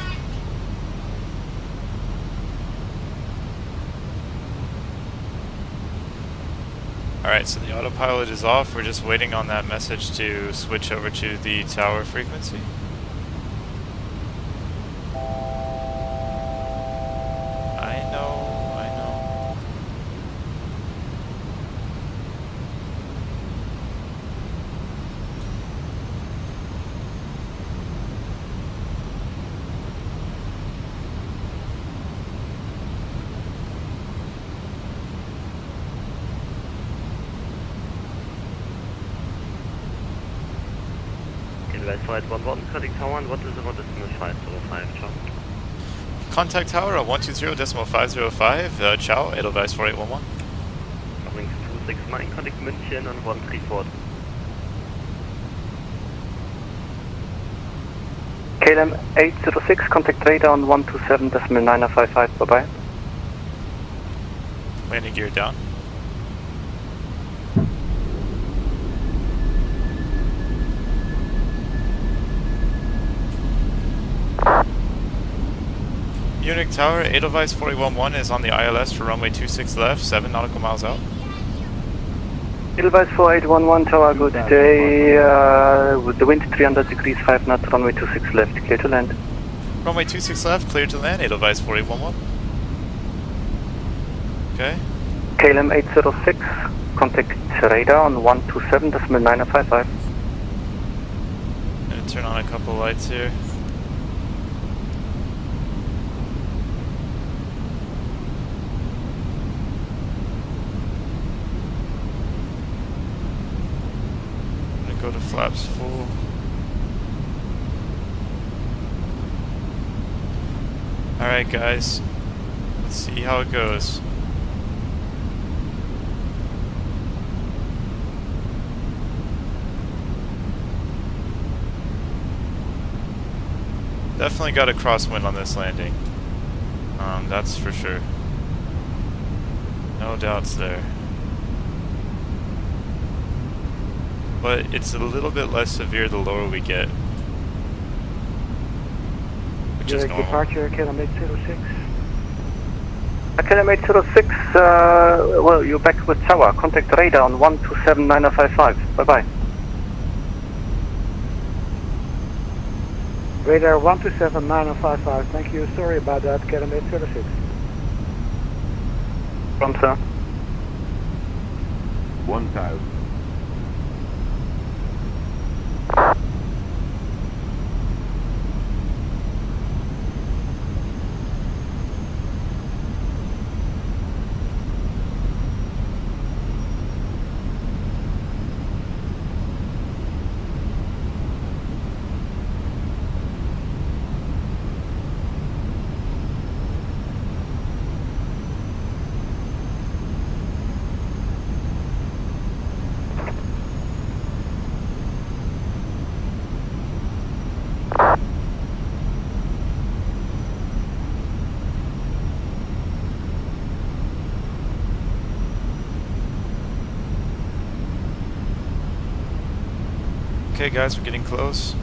Alright, so the autopilot is off. We're just waiting on that message to switch over to the tower frequency. I know. Advise flight 11, contact tower 1, what is the decimal 505, ciao. Contact tower at 120.505, ciao, Edelweiss 4811. Wings 26 Mike, contact München on 134. KLM 806, contact radar on 127.955, bye-bye. Landing gear down. Munich Tower, Edelweiss 411 is on the ILS for runway 26 left, 7 nautical miles out. Edelweiss 4811, tower, good day, with the wind 300 degrees, 5 knots, runway 26 left, clear to land. Runway 26 left, clear to land, Edelweiss 4811. Okay. KLM 806, contact radar on 127.955. Gonna turn on a couple lights here. go to flaps full. Alright guys, let's see how it goes. Definitely got a crosswind on this landing. That's for sure. No doubts there. But it's a little bit less severe the lower we get. Which is normal. Departure, kilometer 06. Kilometer 06, well, you're back with tower. Contact radar on 1279055. Bye-bye. Radar 1279055, thank you. Sorry about that, kilometer 36. From sir. 1000. Okay guys, we're getting close.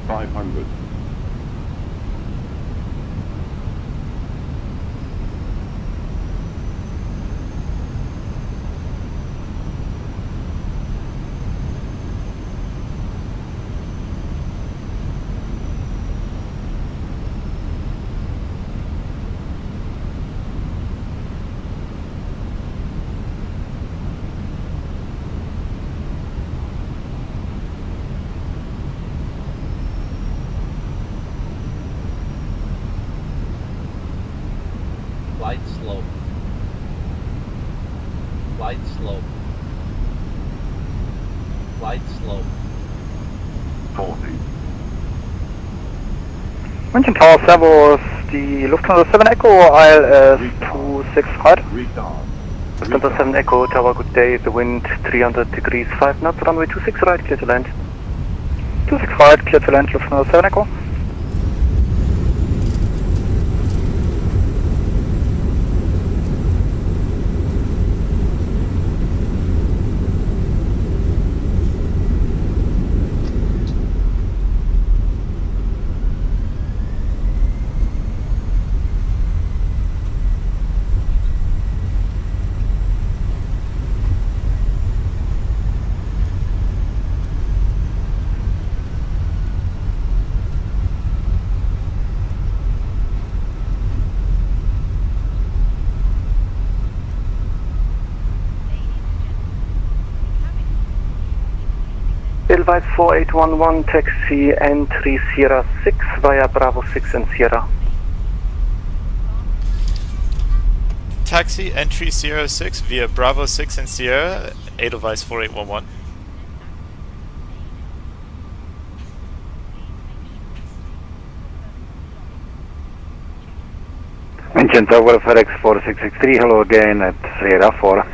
500. Flight slow. Flight slow. Flight slow. 40. München Tower Servus, die Lufthansa 7 Echo, ILS 265. Lufthansa 7 Echo Tower, good day, the wind 300 degrees 5 knots, runway 26 right, clear to land. 26 right, clear to land, Lufthansa 7 Echo. Edelweiss 4811, taxi entry Sierra 6 via Bravo 6 and Sierra. Taxi entry Sierra 6 via Bravo 6 and Sierra, Edelweiss 4811. München Tower FedEx 4663, hello again at Sierra 4.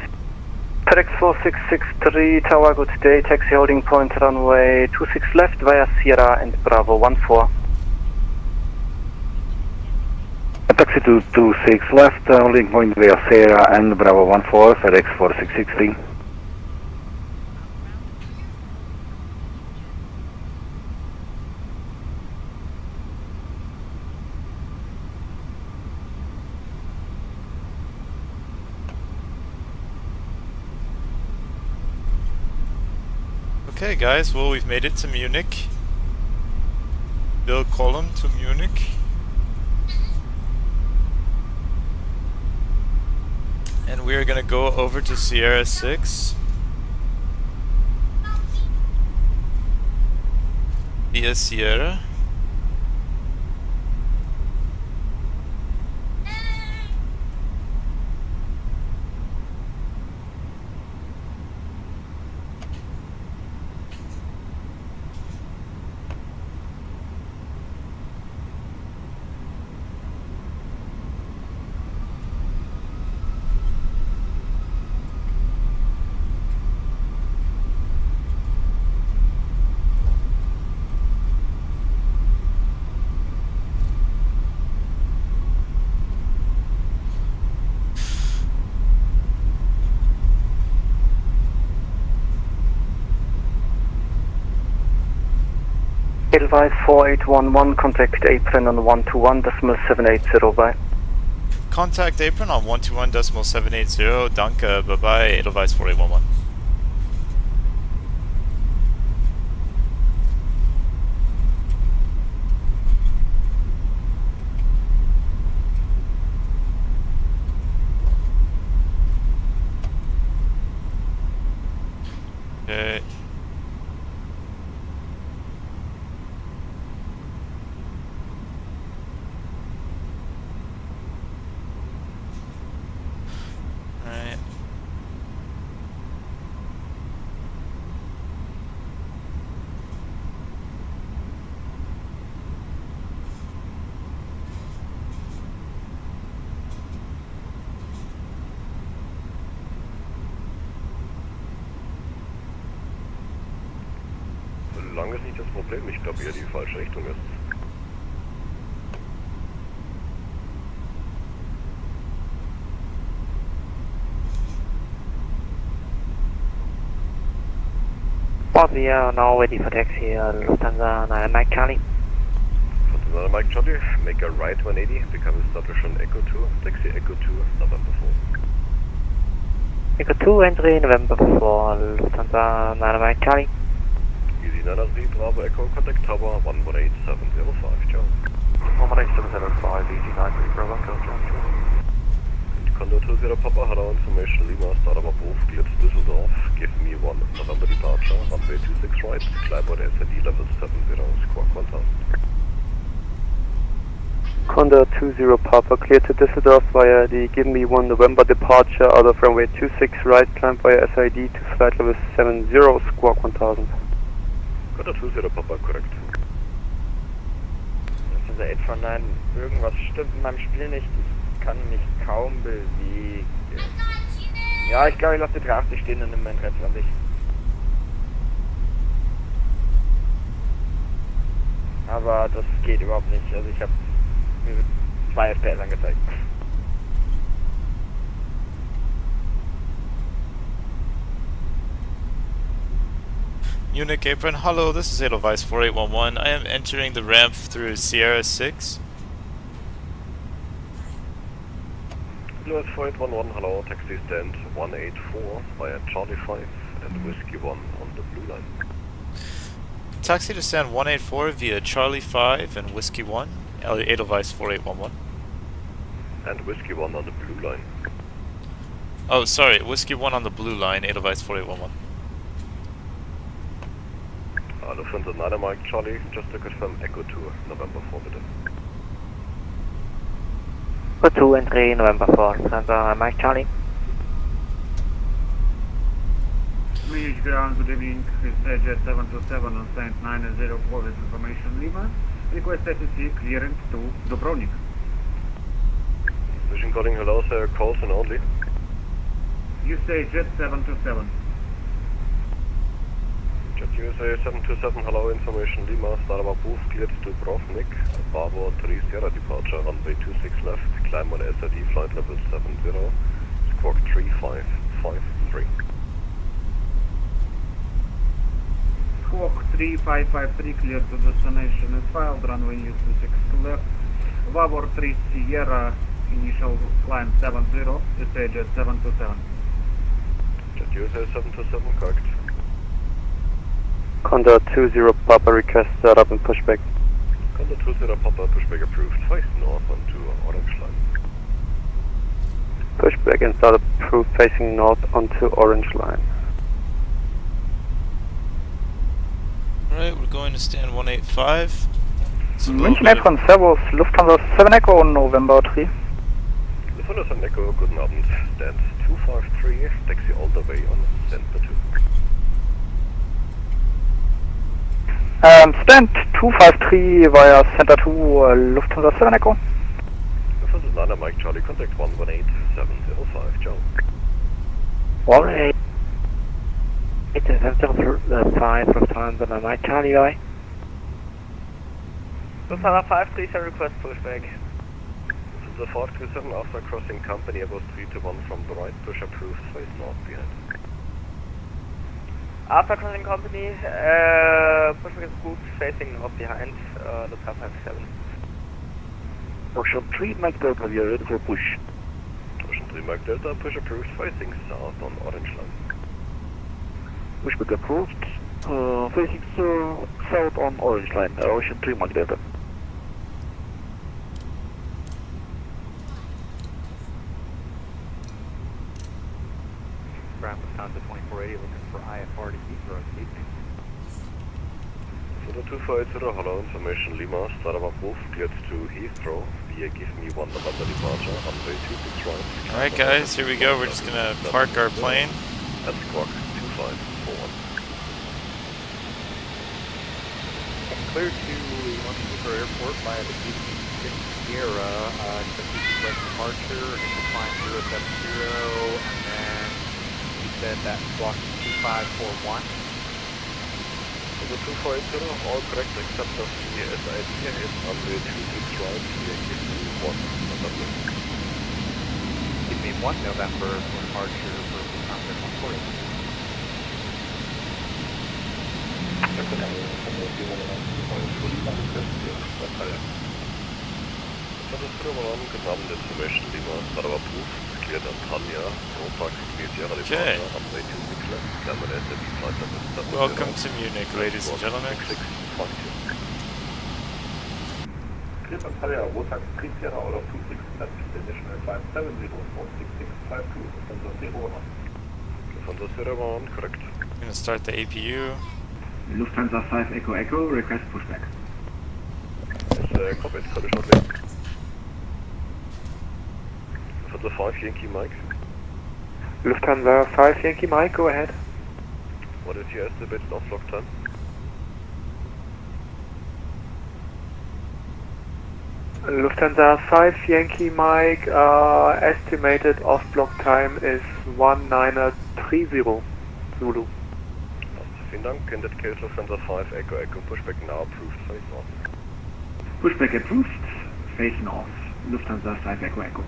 FedEx 4663, Tower, good day, taxi holding point runway 26 left via Sierra and Bravo 14. Taxi 226 left, holding point via Sierra and Bravo 14, FedEx 4663. Okay guys, well we've made it to Munich. Bill Column to Munich. And we're gonna go over to Sierra 6 via Sierra. Edelweiss 4811, contact apron on 121.780, bye. Contact apron on 121.780. Danke. Bye bye. Edelweiss 4811. Okay. Alright. Lang ist nicht das Problem, ich glaube eher die falsche Richtung ist. We are now ready for taxi, Lufthansa 9 Mike Charlie. Lufthansa Mike Charlie, make a right 180, become establish on Echo 2, taxi Echo 2, November 4. Echo 2, entry November 4, Lufthansa 9 Mike Charlie. Easy 93, Bravo Echo, contact tower 118.705, ciao. 118.705, easy 93, Bravo Echo, ciao. Condor 20 Papa, hello, information Lima, start of both, cleared Düsseldorf, give me 1 November departure, runway 26 right, climb on SID level 70, squawk 1000. Condor 20 Papa, clear to Düsseldorf via the give me 1 November departure out of runway 26 right, climb via SID to flight level 70, squawk 1000. Condor 20 Papa, correct. Das ist der 849, irgendwas stimmt in meinem Spiel nicht, ich kann mich kaum bewegen. Ja, ich glaube, ich lasse die 380 stehen und nehme meinen 320. Aber das geht überhaupt nicht, also ich habe mir 2 FPS angezeigt. Munich apron, hello, this is Edelweiss 4811. I am entering the ramp through Sierra 6. Edelweiss 4811, hello, taxi stand 184 via Charlie 5 and Whiskey 1 on the blue line. Taxi to stand 184 via Charlie 5 and Whiskey 1, Edelweiss 4811. And Whiskey 1 on the blue line. Oh, sorry, Whiskey 1 on the blue line, Edelweiss 4811. Lufthansa 9 Mike Charlie, just to confirm Echo 2, November 4 bitte. Echo 2, entry November 4, Lufthansa Mike Charlie. Munich ground, good evening, this is Jet 727 on stand 904 with information Lima. Request SEC clearance to Dubrovnik. Vision calling, hello sir, calls and only. You say Jet 727. Jet USA 727, hello, information Lima, start of booth, cleared to Dubrovnik, Bravo 3 Sierra departure, runway 26 left, climb on SID, flight level 70, squawk 3553. Squawk 3553 clear to destination is filed, runway 26 left, Vavor 3 Sierra, initial climb 70, SA Jet 727. Jet USA 727, correct. Condor 20 Papa, request startup and pushback. Condor 20 Papa, pushback approved, face north onto Orange Line. Pushback and startup approved, facing north onto Orange Line. Alright, we're going to stand 185. München Apron, Servus, Lufthansa 7 Echo, November 3. Lufthansa 7 Echo, guten Abend, stand 253, taxi all the way on Center 2. Stand 253 via Center 2, Lufthansa 7 Echo. Lufthansa 9 Mike Charlie, contact 118.705, ciao. 118.705, Lufthansa 9 Mike Charlie, bye. Lufthansa 537, request pushback. Lufthansa 537, after crossing company Airbus 321 from the right, push approved, face north behind. Alpha Crossing Company, pushback is good, facing north behind, Lufthansa 57. Ocean 3, Mike Delta, we are ready for push. Ocean 3 Mike Delta, push approved, facing south on orange line. Pushback approved, facing south on orange line, Ocean 3, Mike Delta. Ground Lufthansa 2480 looking for IFR to Heathrow this evening. So the 2480, hello, information Lima, start of approved, cleared to Heathrow, via give me 1 November departure, runway 26 right. Alright guys, here we go, we're just gonna park our plane. At squawk 2541. Clear to Vancouver Airport via the DC-6 Sierra, expected express departure, initial climb 070, and then he said that squawk 2541. So the 2480, all correct except of the SID is runway 26 right, via give me 1 November. Give me 1 November for departure for Lufthansa 2480. Genommen information Lima, start of approved, cleared Antalya, Ropax, Sierra Okay. departure, runway 26 left, German SAP flight level 70. Welcome to Munich, ladies and gentlemen. Cleared Antalya, Ropax, Sierra out of 26 left, international climb 70466652, Lufthansa 01, correct. I'm gonna start the APU. Lufthansa 5 Echo Echo, request pushback. Yes, copied, call it shortly. Lufthansa 5 Yankee Mike. Lufthansa 5 Yankee Mike, go ahead. What is your estimated off-block time? Lufthansa 5 Yankee Mike, estimated off-block time is 1930 Zulu. Vielen Dank. In that case, Lufthansa 5 Echo Echo pushback now approved, face north. Pushback approved, face north. Lufthansa 5 Echo Echo.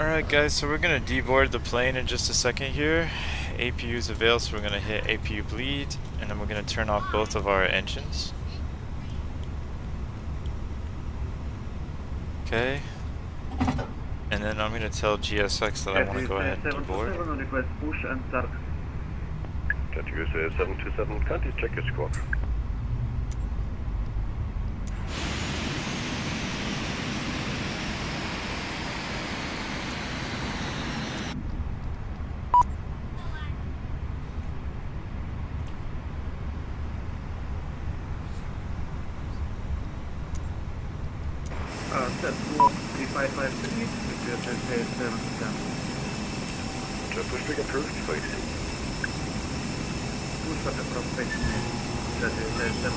Alright guys, so we're gonna deboard the plane in just a second here. APU's avail, so we're gonna hit APU bleed, and then we're gonna turn off both of our engines. Okay. And then I'm gonna tell GSX that I want to go ahead and deboard. Request push and start. Jet USA 727, kindly check your squawk. Set squawk 3553, with your jet 710. Jet pushback approved, facing. Pushback approved, facing jet 710.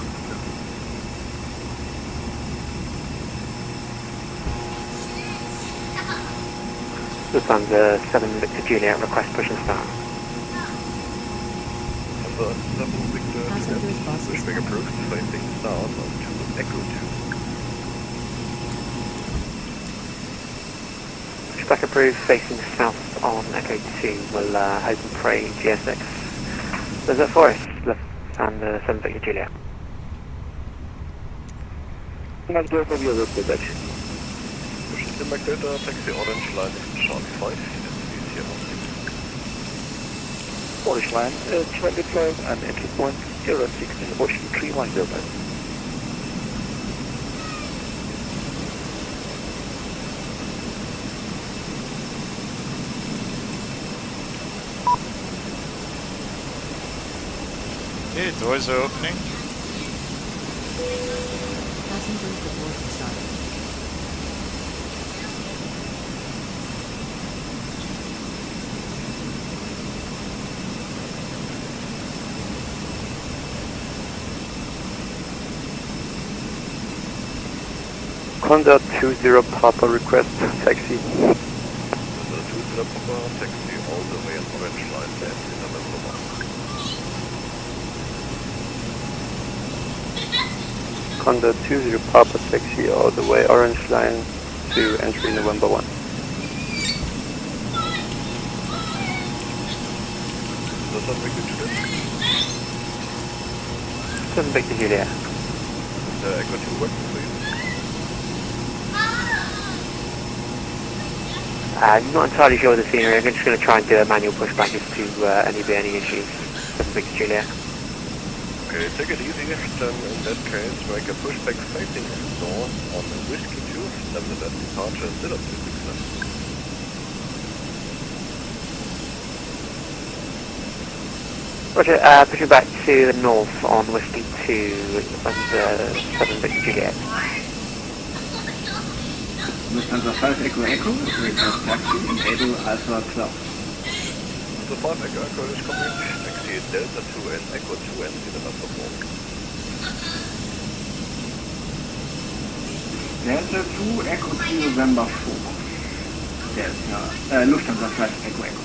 Lufthansa 7 Victor Juliet, request push and start. Lufthansa 7 Victor Juliet, pushback approved, facing south on 2 Echo 2. Pushback approved, facing south on Echo 2, will open pray GSX. Does it for us? Lufthansa 7 Victor Juliet. Mike Delta, we are ready for pushback. Pushing Mike Delta, taxi orange line, Charlie 5, Sierra 6. Orange line, Charlie 5 and entry point 06 in Ocean 3, Mike Delta. Okay, doors are opening. Passengers report started. Conda 20 Papa request taxi. Conda 20 Papa, taxi all the way on Orange Line to entry November 1. Conda 20 Papa taxi all the way Orange Line to entry November 1. Doesn't make the Julia. Echo 2 working please. I'm not entirely sure of the scenery. I'm just going to try and do a manual pushback as to any issues. Doesn't make the Julia. Okay, take it easy. Then in that case, make a pushback facing north on Whiskey 2, then the best departure still up to 6 left. Roger, pushing back to the north on Whiskey 2 under 7 Victor Juliet. Lufthansa 5 Echo Echo, request taxi, enable Alpha Cloud. The 5 Echo Echo is coming, taxi Delta 2 and Echo 2 and the number 4. Delta 2 Echo 3 November 4. Delta, Lufthansa 5 Echo Echo.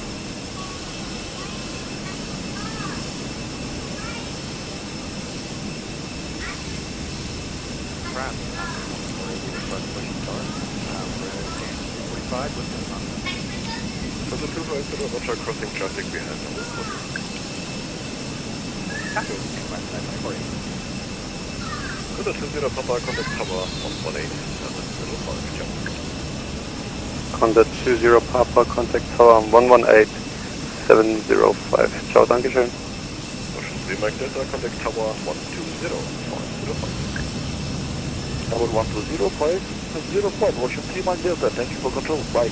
For the 250 Roger crossing traffic behind the road. Conda 20 Papa, contact tower 118, 705, ciao. Conda 20 Papa, contact tower 118, 705. Ciao, dankeschön. Motion 3 Mike Delta, contact tower 120, 505. Tower 120.05, Motion 3 Mike Delta, thank you for control, bye.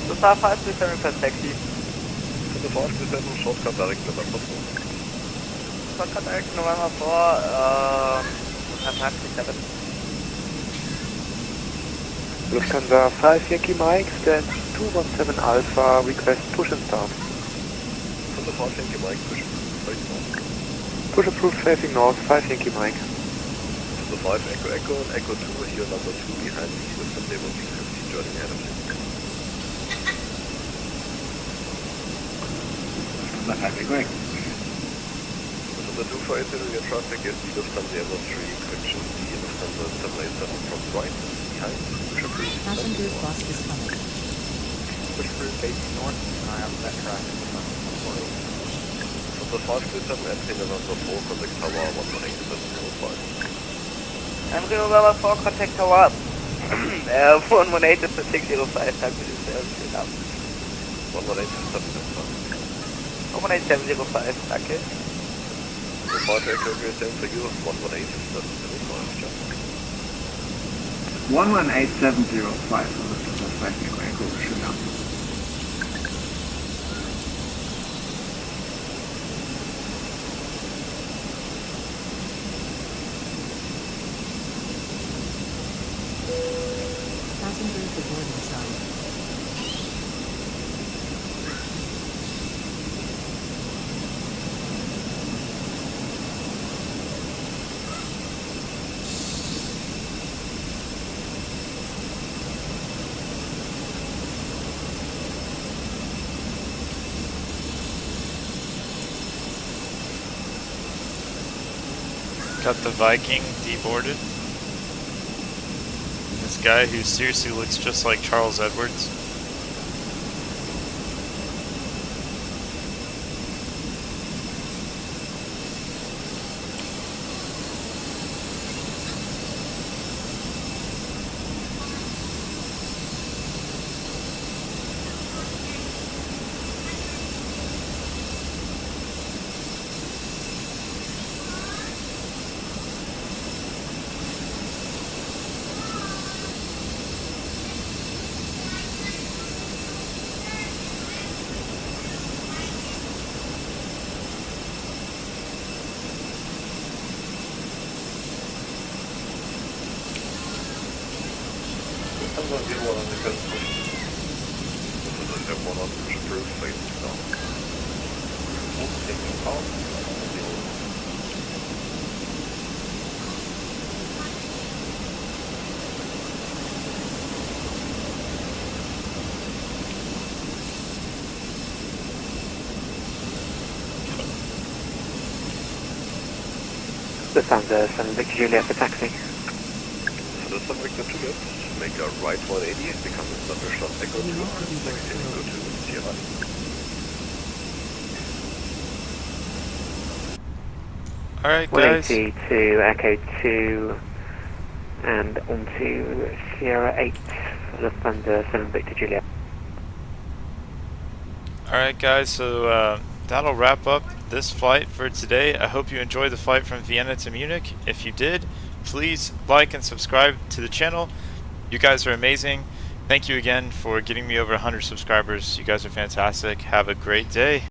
The 557 request taxi. For the 527 shortcut direct November 4. Shortcut direct November 4, 557. Lufthansa 5 Yankee Mike, stand 217 Alpha, request push and start. For the 5 Yankee Mike, push straight north. Push approved facing north, 5 Yankee Mike. For the 5 Echo Echo and Echo 2, here number 2 behind me with the level B50 joining ahead of you. Lufthansa 5 Echo Echo. The 240 traffic is the Lufthansa Air 3 correction, the Lufthansa 787 from right behind, push approved. Passenger bus is coming. Push through facing north, I have that traffic. For the 527 entry November 4, contact tower 118.705. Entry November 4, contact tower 118 is 605, time to do service now. 118.705. 18705, danke. The 5 Echo is same for you, 118.705, ciao. 118.705 for Lufthansa 5 Echo Echo, schön ab. Passengers to boarding side. Got the Viking deboarded. This guy who seriously looks just like Charles Edwards. Lufthansa 7 Victor Juliet for taxi. So some Victor Juliet, make a right 180 and become a Thundershot Echo 2, taxi to go to Sierra. Alright guys. 180 to Echo 2 and onto Sierra 8 Lufthansa 7 Victor Juliet. Alright guys, so that'll wrap up this flight for today. I hope you enjoyed the flight from Vienna to Munich. If you did, please like and subscribe to the channel. You guys are amazing. Thank you again for getting me over 100 subscribers. You guys are fantastic. Have a great day.